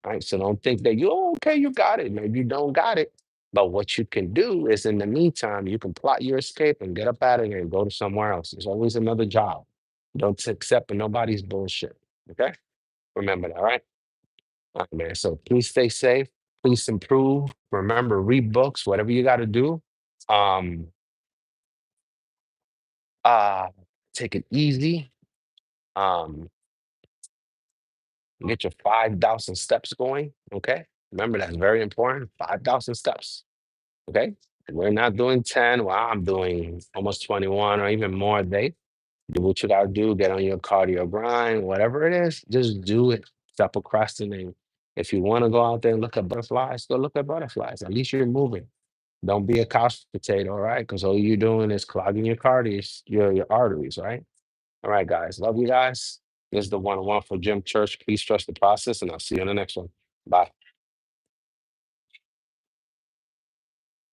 Right. So don't think that okay, you got it. Maybe you don't got it. But what you can do is in the meantime, you can plot your escape and get up out of here and go to somewhere else. There's always another job. Don't accept nobody's bullshit. Okay. Remember that, right? All right, man. So please stay safe. Please improve. Remember, read books, whatever you got to do. Um, uh, Take it easy. Um, Get your 5,000 steps going. Okay. Remember, that's very important. 5,000 steps. Okay. We're not doing 10. Well, I'm doing almost 21 or even more a day. Do what you got to do. Get on your cardio grind, whatever it is, just do it. Stop procrastinating. If you want to go out there and look at butterflies, go look at butterflies. At least you're moving. Don't be a couch potato, all right? Because all you're doing is clogging your cardies, your arteries, right? All right, guys. Love you guys. This is the one-on-one for GymChurch. Please trust the process, and I'll see you on the next one. Bye.